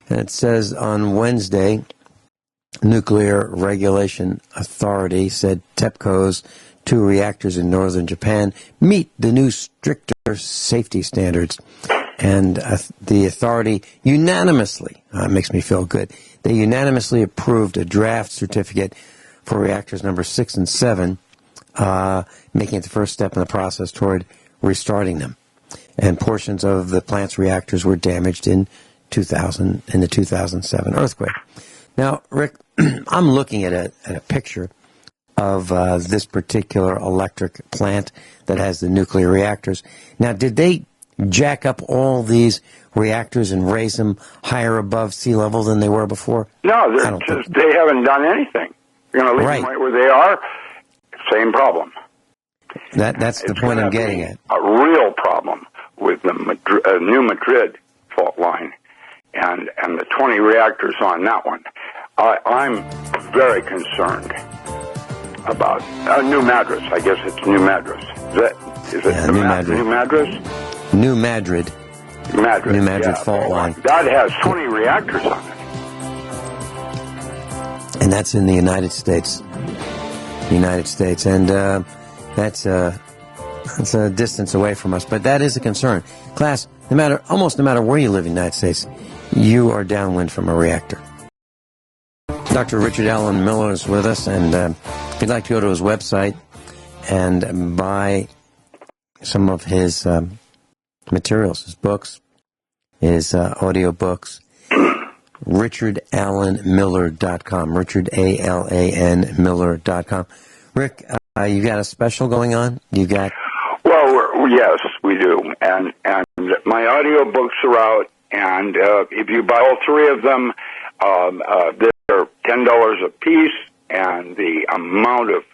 And it says on Wednesday, Nuclear Regulation Authority said TEPCO's 2 reactors in northern Japan meet the new stricter safety standards. And the authority unanimously, makes me feel good, they unanimously approved a draft certificate for reactors number 6 and 7, making it the first step in the process toward restarting them. And portions of the plant's reactors were damaged in the 2007 earthquake. Now, Rick, I'm looking at a picture of this particular electric plant that has the nuclear reactors. Now, did they jack up all these reactors and raise them higher above sea level than they were before? No, they haven't done anything. You're going to leave them right where they are, same problem. That's the point I'm getting at. A real problem with the New Madrid fault line and the 20 reactors on that one. I'm very concerned about New Madras. I guess it's New Madras. Is it New Madrid? New Madras? New Madrid. New Madrid fault line. That has 20 reactors on it. And that's in the United States. And that's a distance away from us. But that is a concern. Class, almost no matter where you live in the United States, you are downwind from a reactor. Dr. Richard Allen Miller is with us, and if you'd like to go to his website and buy some of his materials, his books, his audio books, richardallenmiller.com, richardalanmiller.com. Rick, you got a special going on? Well, yes, we do. And my audio books are out, and if you buy all 3 of them, they're $10 a piece, and the amount of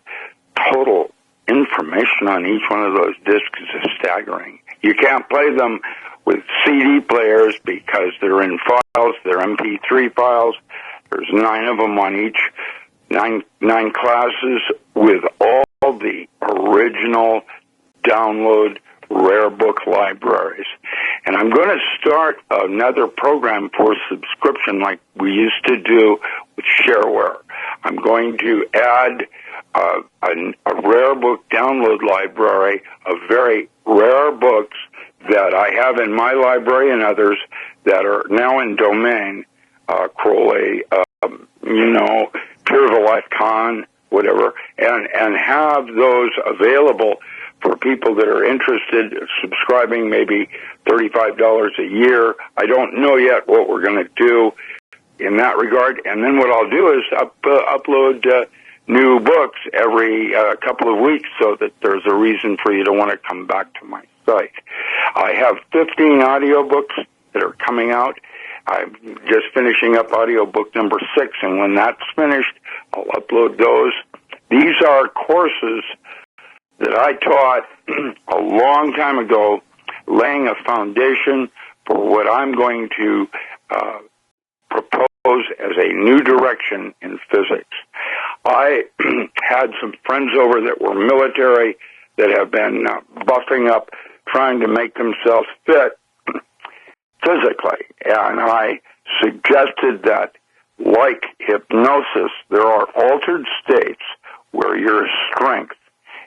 total information on each one of those discs is staggering. You can't play them with CD players because they're in files, they're MP3 files. There's 9 of them on each, 9 classes with all the original download rare book libraries. And I'm going to start another program for subscription like we used to do with Shareware. I'm going to add a rare book download library of very rare books that I have in my library and others that are now in domain, Crowley, Pure of a Life Con, whatever, and have those available for people that are interested, subscribing maybe $35 a year. I don't know yet what we're going to do in that regard. And then what I'll do is upload new books every couple of weeks so that there's a reason for you to want to come back to my site. I have 15 audiobooks that are coming out. I'm just finishing up audiobook number 6, and when that's finished, I'll upload those. These are courses that I taught a long time ago, laying a foundation for what I'm going to propose as a new direction in physics. I had some friends over that were military that have been buffing up, trying to make themselves fit physically. And I suggested that, like hypnosis, there are altered states where your strength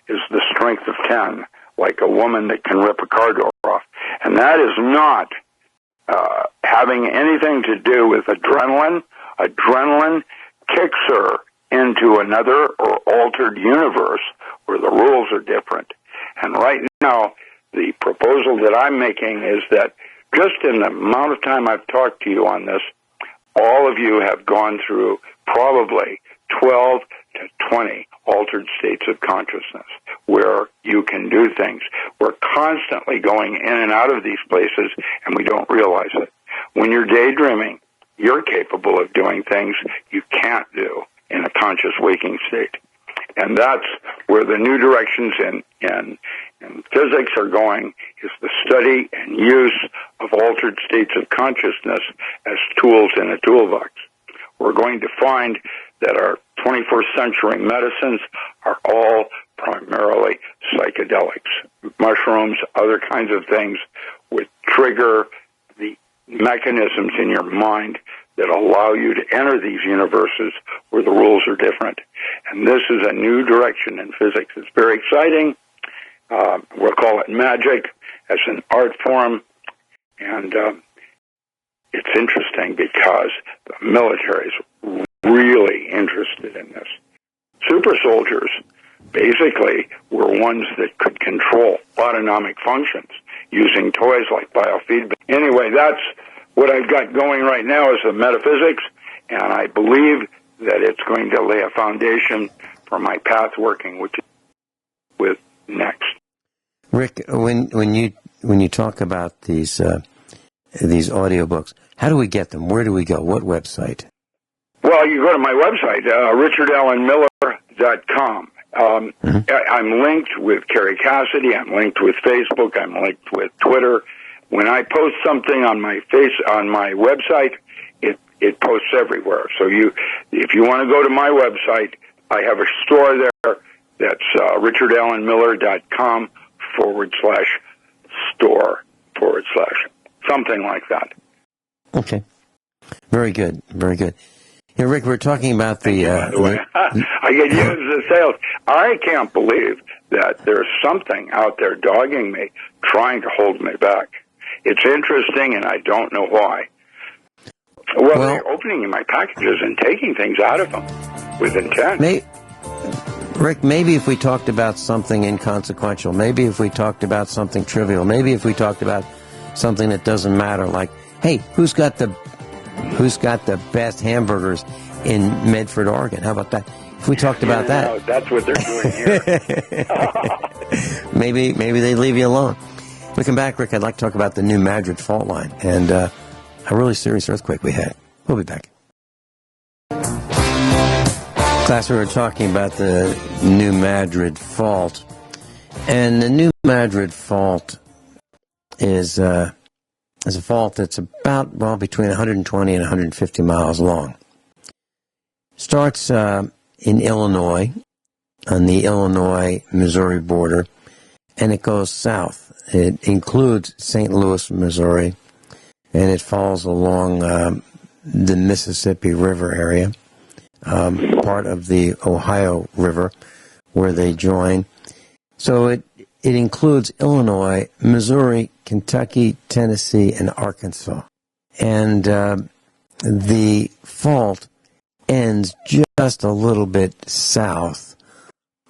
is the strength of 10, like a woman that can rip a car door off. And that is not having anything to do with adrenaline. Adrenaline kicks her into another or altered universe where the rules are different. And right now, the proposal that I'm making is that just in the amount of time I've talked to you on this, all of you have gone through probably 12 to 20 altered states of consciousness where you can do things. We're constantly going in and out of these places, and we don't realize it. When you're daydreaming, you're capable of doing things you can't do in a conscious waking state. And that's where the new directions in physics are going, is the study and use of altered states of consciousness as tools in a toolbox. We're going to find that our 21st century medicines are all primarily psychedelics. Mushrooms, other kinds of things would trigger the mechanisms in your mind that allow you to enter these universes where the rules are different. And this is a new direction in physics. It's very exciting. We'll call it magic as an art form. And it's interesting because the military is really interested in this. Super soldiers basically were ones that could control autonomic functions using toys like biofeedback. Anyway, that's what I've got going right now is the metaphysics, and I believe that it's going to lay a foundation for my path working, which is with next. Rick, when you talk about these audiobooks, how do we get them? Where do we go? What website? Well, you go to my website, richardalanmiller.com. I'm linked with Carrie Cassidy. I'm linked with Facebook. I'm linked with Twitter. When I post something on my website, it posts everywhere. So if you want to go to my website, I have a store there that's richardalanmiller.com/store/ something like that. Okay. Very good. Very good. Hey, Rick, we're talking about by the way, I get used to sales. I can't believe that there's something out there dogging me, trying to hold me back. It's interesting, and I don't know why. Well, they're opening my packages and taking things out of them with intent. Rick, maybe if we talked about something inconsequential, maybe if we talked about something trivial, maybe if we talked about something that doesn't matter, like, hey, who's got the best hamburgers in Medford, Oregon? How about that? If we talked about that. No, that's what they're doing here. maybe they leave you alone. We come back, Rick. I'd like to talk about the new Madrid fault line and a really serious earthquake we had. We'll be back. Class, we were talking about the new Madrid fault. And the new Madrid fault is a fault that's about, between 120 and 150 miles long. Starts in Illinois, on the Illinois-Missouri border, and it goes south. It includes St. Louis, Missouri, and it falls along the Mississippi River area, part of the Ohio River, where they join. So it includes Illinois, Missouri, Kentucky, Tennessee, and Arkansas. And the fault ends just a little bit south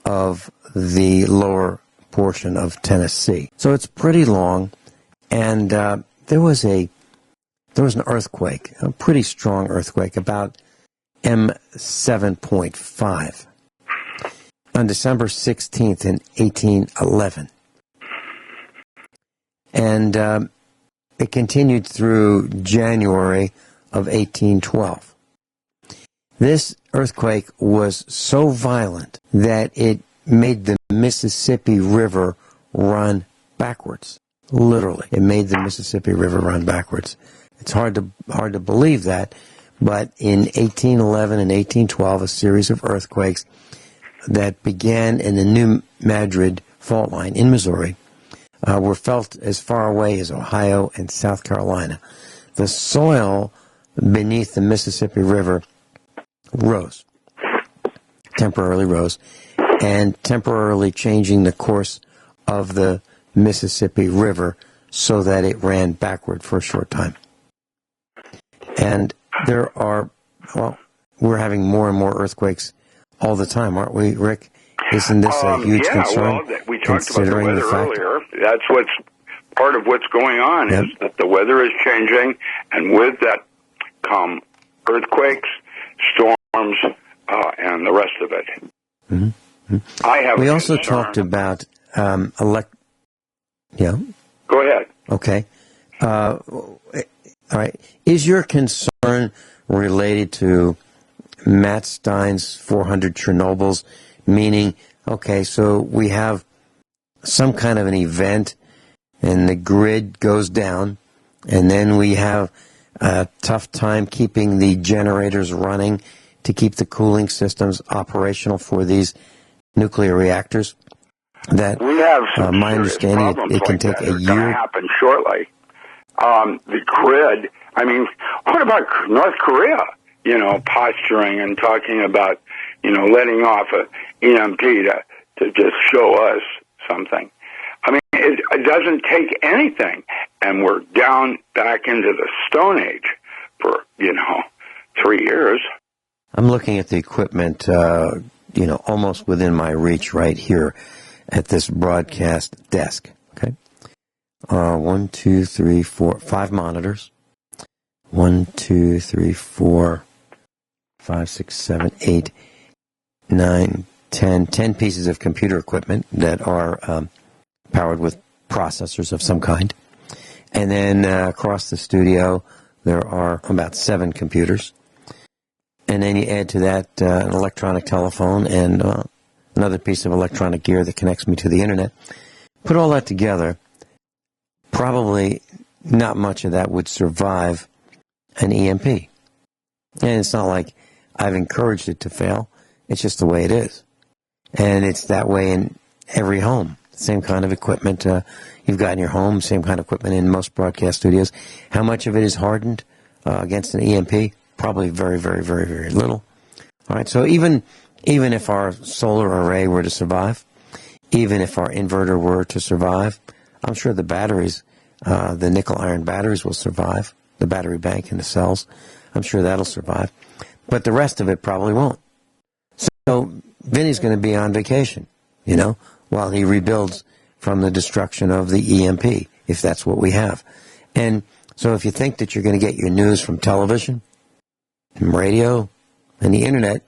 of the lower portion of Tennessee. So it's pretty long, and there was an earthquake, a pretty strong earthquake, about M7.5, on December 16th in 1811. And it continued through January of 1812. This earthquake was so violent that it made the Mississippi River run backwards. Literally, it made the Mississippi River run backwards. It's hard to believe that, but in 1811 and 1812, a series of earthquakes that began in the New Madrid fault line in Missouri were felt as far away as Ohio and South Carolina. The soil beneath the Mississippi River temporarily rose, and temporarily changing the course of the Mississippi River so that it ran backward for a short time. And we're having more and more earthquakes all the time, aren't we, Rick? Isn't this a huge concern? Well, we talked about the weather earlier. That's part of what's going on, is that the weather is changing, and with that come earthquakes, storms, and the rest of it. Mm-hmm. We also talked about Yeah. Go ahead. Okay. All right. Is your concern related to Matt Stein's 400 Chernobyls? Meaning, okay, so we have some kind of an event and the grid goes down, and then we have a tough time keeping the generators running to keep the cooling systems operational for these nuclear reactors. That we have some my understanding, it can take a year. Going to happen shortly. The grid. I mean, what about North Korea? Posturing and talking about, letting off a EMP to just show us something. I mean, it doesn't take anything, and we're down back into the Stone Age for 3 years. I'm looking at the equipment, almost within my reach right here at this broadcast desk. Okay, 1, 2, 3, 4, 5 monitors. 1, 2, 3, 4, 5, 6, 7, 8, 9, 10 pieces of computer equipment that are powered with processors of some kind. And then across the studio, there are about 7 computers. And then you add to that an electronic telephone and another piece of electronic gear that connects me to the internet. Put all that together, probably not much of that would survive an EMP. And it's not like I've encouraged it to fail. It's just the way it is. And it's that way in every home. Same kind of equipment you've got in your home, same kind of equipment in most broadcast studios. How much of it is hardened against an EMP? Probably very, very, very, very little. All right, so even if our solar array were to survive, even if our inverter were to survive, I'm sure the batteries, the nickel-iron batteries will survive, the battery bank and the cells. I'm sure that'll survive. But the rest of it probably won't. So Vinny's going to be on vacation, while he rebuilds from the destruction of the EMP, if that's what we have. And so if you think that you're going to get your news from television, and radio, and the internet,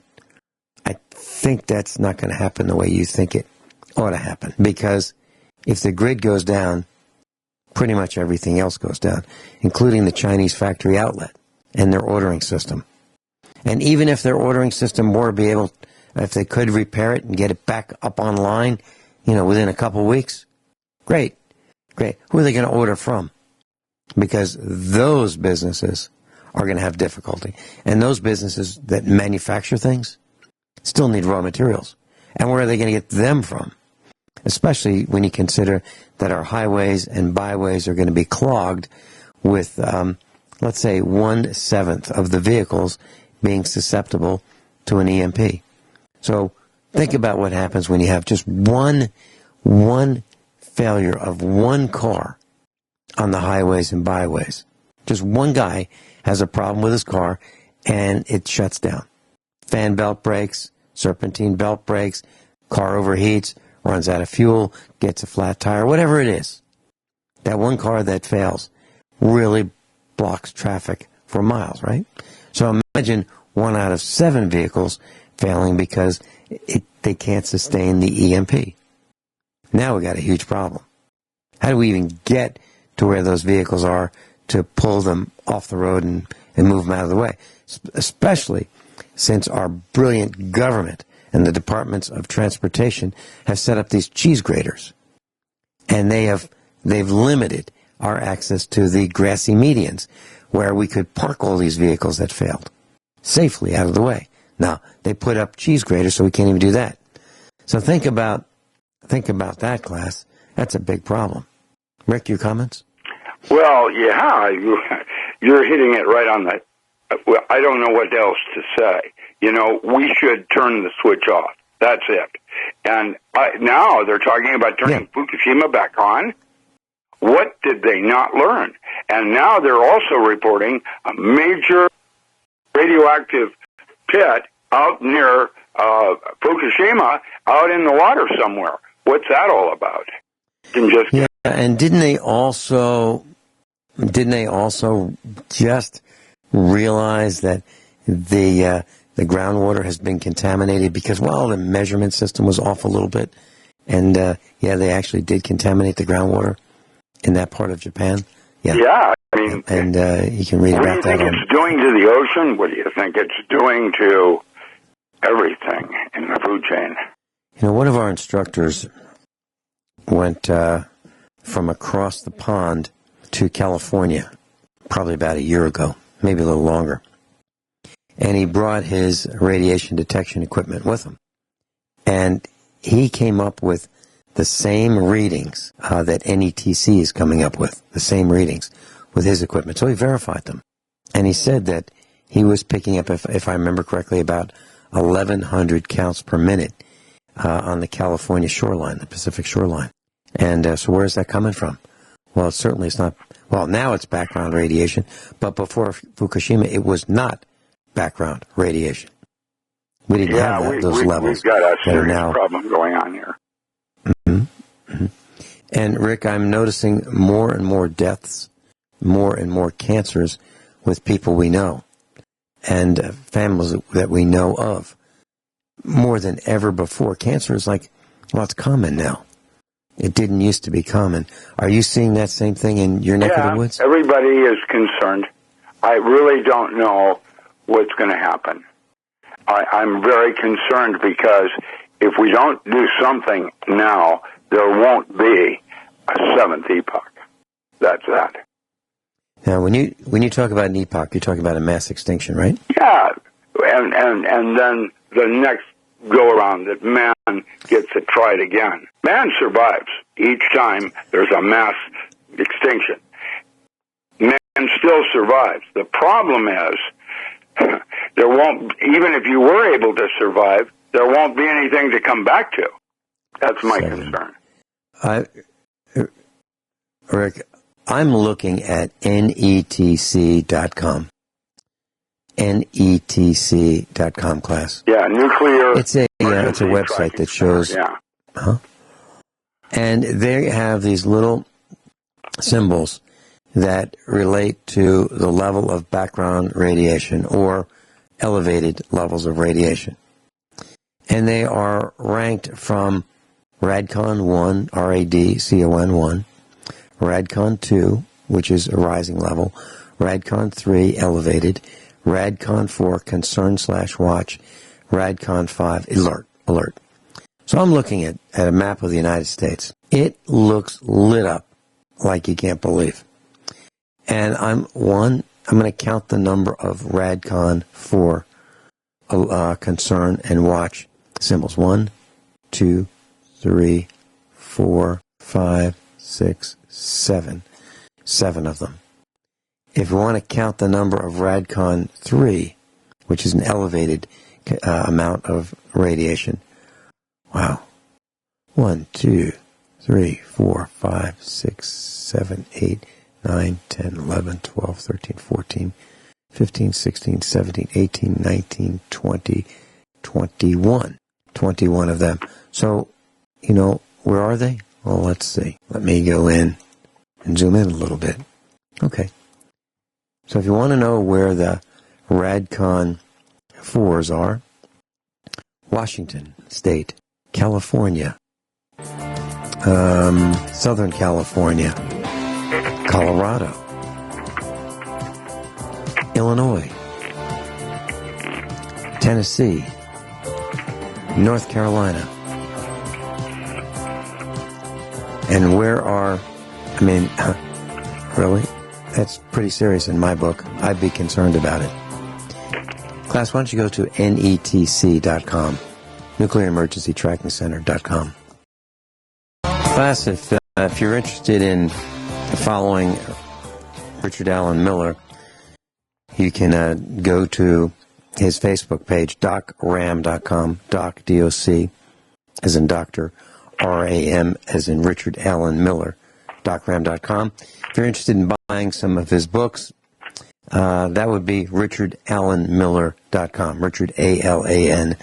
I think that's not going to happen the way you think it ought to happen. Because if the grid goes down, pretty much everything else goes down, including the Chinese factory outlet and their ordering system. And even if their ordering system were to be able, if they could repair it and get it back up online, within a couple weeks, great. Who are they going to order from? Because those businesses are going to have difficulty. And those businesses that manufacture things still need raw materials. And where are they going to get them from? Especially when you consider that our highways and byways are going to be clogged with, let's say, 1/7 of the vehicles being susceptible to an EMP. So think about what happens when you have just one failure of one car on the highways and byways. Just one guy has a problem with his car, and it shuts down. Fan belt breaks, serpentine belt breaks, car overheats, runs out of fuel, gets a flat tire, whatever it is. That one car that fails really blocks traffic for miles, right? So imagine 1 out of 7 vehicles failing because they can't sustain the EMP. Now we got a huge problem. How do we even get to where those vehicles are to pull them off the road and move them out of the way? Especially since our brilliant government and the departments of transportation have set up these cheese graters. And they've limited our access to the grassy medians where we could park all these vehicles that failed safely out of the way. Now, they put up cheese graters, so we can't even do that. So think about that, class. That's a big problem. Rick, your comments? Well, yeah, you're hitting it right on the... Well, I don't know what else to say. We should turn the switch off. That's it. And now they're talking about turning Fukushima back on. What did they not learn? And now they're also reporting a major radioactive pit out near Fukushima, out in the water somewhere. What's that all about? Yeah, and didn't they also just realize that the groundwater has been contaminated because, well, the measurement system was off a little bit, and they actually did contaminate the groundwater in that part of Japan. Yeah, I mean, and you can read about that. What do you think it's doing to the ocean? What do you think it's doing to everything in the food chain? You know, one of our instructors went from across the pond to California probably about a year ago, maybe a little longer. And he brought his radiation detection equipment with him. And he came up with the same readings that NETC is coming up with, the same readings with his equipment. So he verified them. And he said that he was picking up, if I remember correctly, about 1,100 counts per minute on the California shoreline, the Pacific shoreline. And so where is that coming from? Well, certainly it's not. Well, now it's background radiation, but before Fukushima, it was not background radiation. We didn't have those levels. We've got a serious problem going on here. Mm-hmm. Mm-hmm. And Rick, I'm noticing more and more deaths, more and more cancers with people we know, and families that we know of, more than ever before. Cancer is it's common now. It didn't used to be common. Are you seeing that same thing in your neck of the woods? Everybody is concerned. I really don't know what's going to happen. I'm very concerned because if we don't do something now, there won't be a seventh epoch. That's that. Now, when you talk about an epoch, you're talking about a mass extinction, right? Yeah, and then the next go-around that man gets to try it again. Man survives each time there's a mass extinction. Man still survives. The problem is there won't, even if you were able to survive, there won't be anything to come back to. That's my concern. Rick, I'm looking at netc.com. netc.com, class. Yeah, nuclear. It's a website that shows. Yeah. And they have these little symbols that relate to the level of background radiation or elevated levels of radiation. And they are ranked from Radcon 1, RADCON 1, Radcon 2, which is a rising level, Radcon 3, elevated, Radcon 4, concern/watch, Radcon 5, alert. So I'm looking at a map of the United States. It looks lit up like you can't believe. And I'm going to count the number of Radcon 4 concern and watch symbols. 1, 2, 3, 4, 5, 6, 7. 7 of them. If you want to count the number of Radcon 3, which is an elevated amount of radiation, wow. 1, 2, 3, 4, 5, 6, 7, 8, 9, 10, 11, 12, 13, 14, 15, 16, 17, 18, 19, 20, 21. 21 of them. So, where are they? Well, let's see. Let me go in and zoom in a little bit. Okay. So if you want to know where the Radcon 4s are, Washington State, California, Southern California, Colorado, Illinois, Tennessee, North Carolina. And really? That's pretty serious in my book. I'd be concerned about it. Class, why don't you go to netc.com, Nuclear Emergency Tracking Center.com. Class, if you're interested in following Richard Allen Miller, you can go to his Facebook page, docram.com, doc, D-O-C, as in Dr., R-A-M, as in Richard Allen Miller, docram.com. If you're interested in buying some of his books, that would be richardalanmiller.com. Richard, A-L-A-N,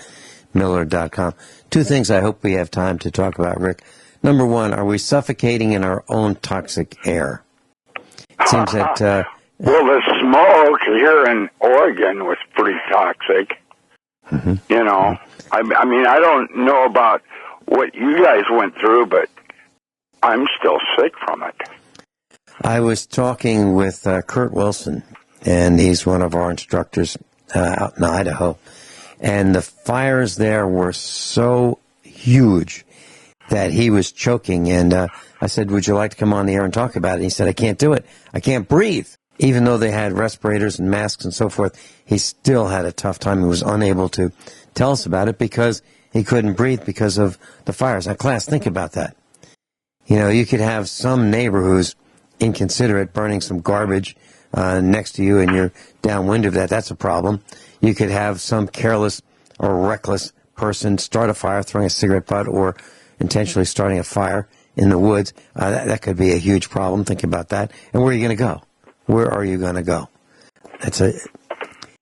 Miller.com. Two things I hope we have time to talk about, Rick. Number one, are we suffocating in our own toxic air? It seems that... well, the smoke here in Oregon was pretty toxic. Mm-hmm. You know, I mean, I don't know about what you guys went through, but I'm still sick from it. I was talking with Kurt Wilson, and he's one of our instructors out in Idaho. And the fires there were so huge that he was choking. And I said, would you like to come on the air and talk about it? And he said, I can't do it. I can't breathe. Even though they had respirators and masks and so forth, he still had a tough time. He was unable to tell us about it because he couldn't breathe because of the fires. Now, class, think about that. You know, you could have some neighbor who's inconsiderate burning some garbage next to you and you're downwind of that. That's a problem. You could have some careless or reckless person start a fire, throwing a cigarette butt, or intentionally starting a fire in the woods. That could be a huge problem. Think about that. And where are you going to go? Where are you going to go?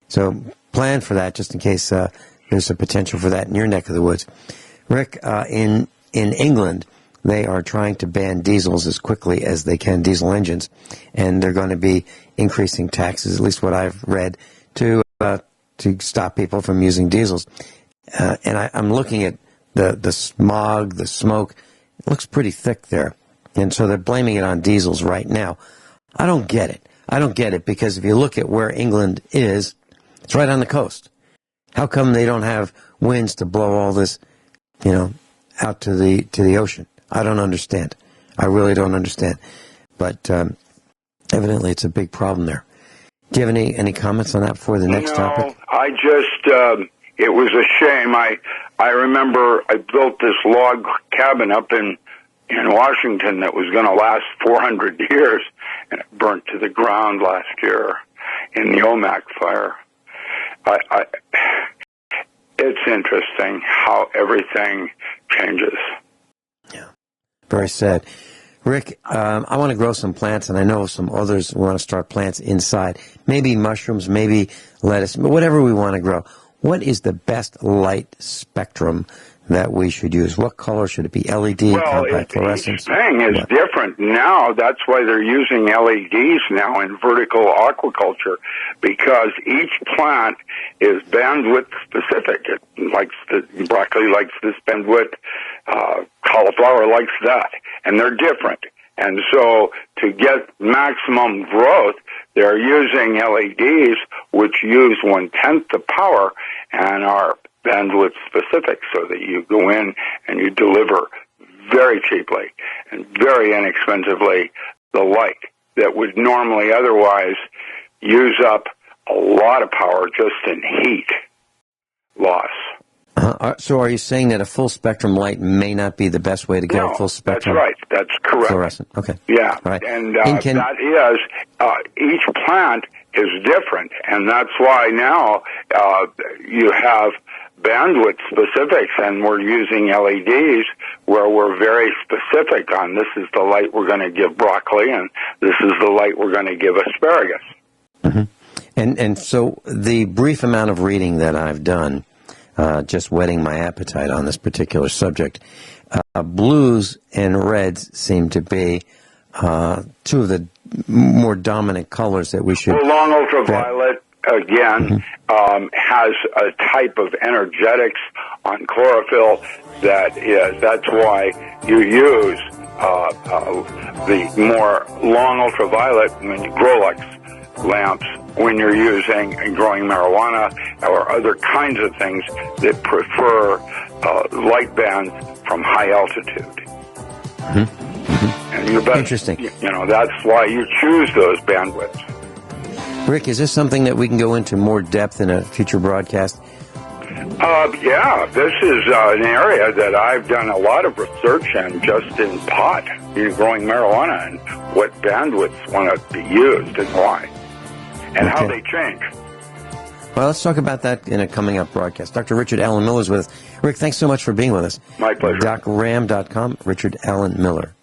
So plan for that just in case there's a potential for that in your neck of the woods. Rick, in England, they are trying to ban diesels as quickly as they can, diesel engines, and they're going to be increasing taxes, at least what I've read, to stop people from using diesels. And I'm looking at the smog, the smoke. It looks pretty thick there. And so they're blaming it on diesels right now. I don't get it. I don't get it because if you look at where England is, it's right on the coast. How come they don't have winds to blow all this, you know, out to the ocean? I don't understand. I really don't understand. But evidently it's a big problem there. Do you have any comments on that before the next topic? I just, it was a shame. I remember I built this log cabin up in Washington that was going to last 400 years, and it burnt to the ground last year in the Omak fire. It's interesting how everything changes. Yeah, very sad. Rick, I want to grow some plants, and I know some others want to start plants inside. Maybe mushrooms, maybe lettuce, whatever we want to grow. What is the best light spectrum that we should use? What color should it be? LED, compact fluorescence? Each thing is different now. That's why they're using LEDs now in vertical aquaculture, because each plant is bandwidth specific. It likes broccoli likes this bandwidth, cauliflower likes that, and they're different. And so to get maximum growth, they're using LEDs, which use 1/10 the power and are bandwidth specific, so that you go in and you deliver very cheaply and very inexpensively the light that would normally otherwise use up a lot of power just in heat loss. So are you saying that a full spectrum light may not be the best way to go? No, full spectrum? That's right. That's correct. Fluorescent. Okay. Yeah. Right. And that is, each plant is different, and that's why now you have bandwidth specifics, and we're using LEDs where we're very specific on this is the light we're going to give broccoli, and this is the light we're going to give asparagus. Mm-hmm. And so the brief amount of reading that I've done, just whetting my appetite on this particular subject, blues and reds seem to be two of the more dominant colors that we should... Well, long ultraviolet, again, has a type of energetics on chlorophyll that's why you use the more long ultraviolet when you grow like lamps, when you're using and growing marijuana or other kinds of things that prefer light bands from high altitude. And you bet, interesting. You know, that's why you choose those bandwidths. Rick, is this something that we can go into more depth in a future broadcast? Yeah, this is an area that I've done a lot of research in, just in pot, growing marijuana, and what bandwidths want to be used and why, and how they change. Well, let's talk about that in a coming up broadcast. Dr. Richard Alan Miller is with us. Rick, thanks so much for being with us. My pleasure. DocRam.com, Richard Alan Miller.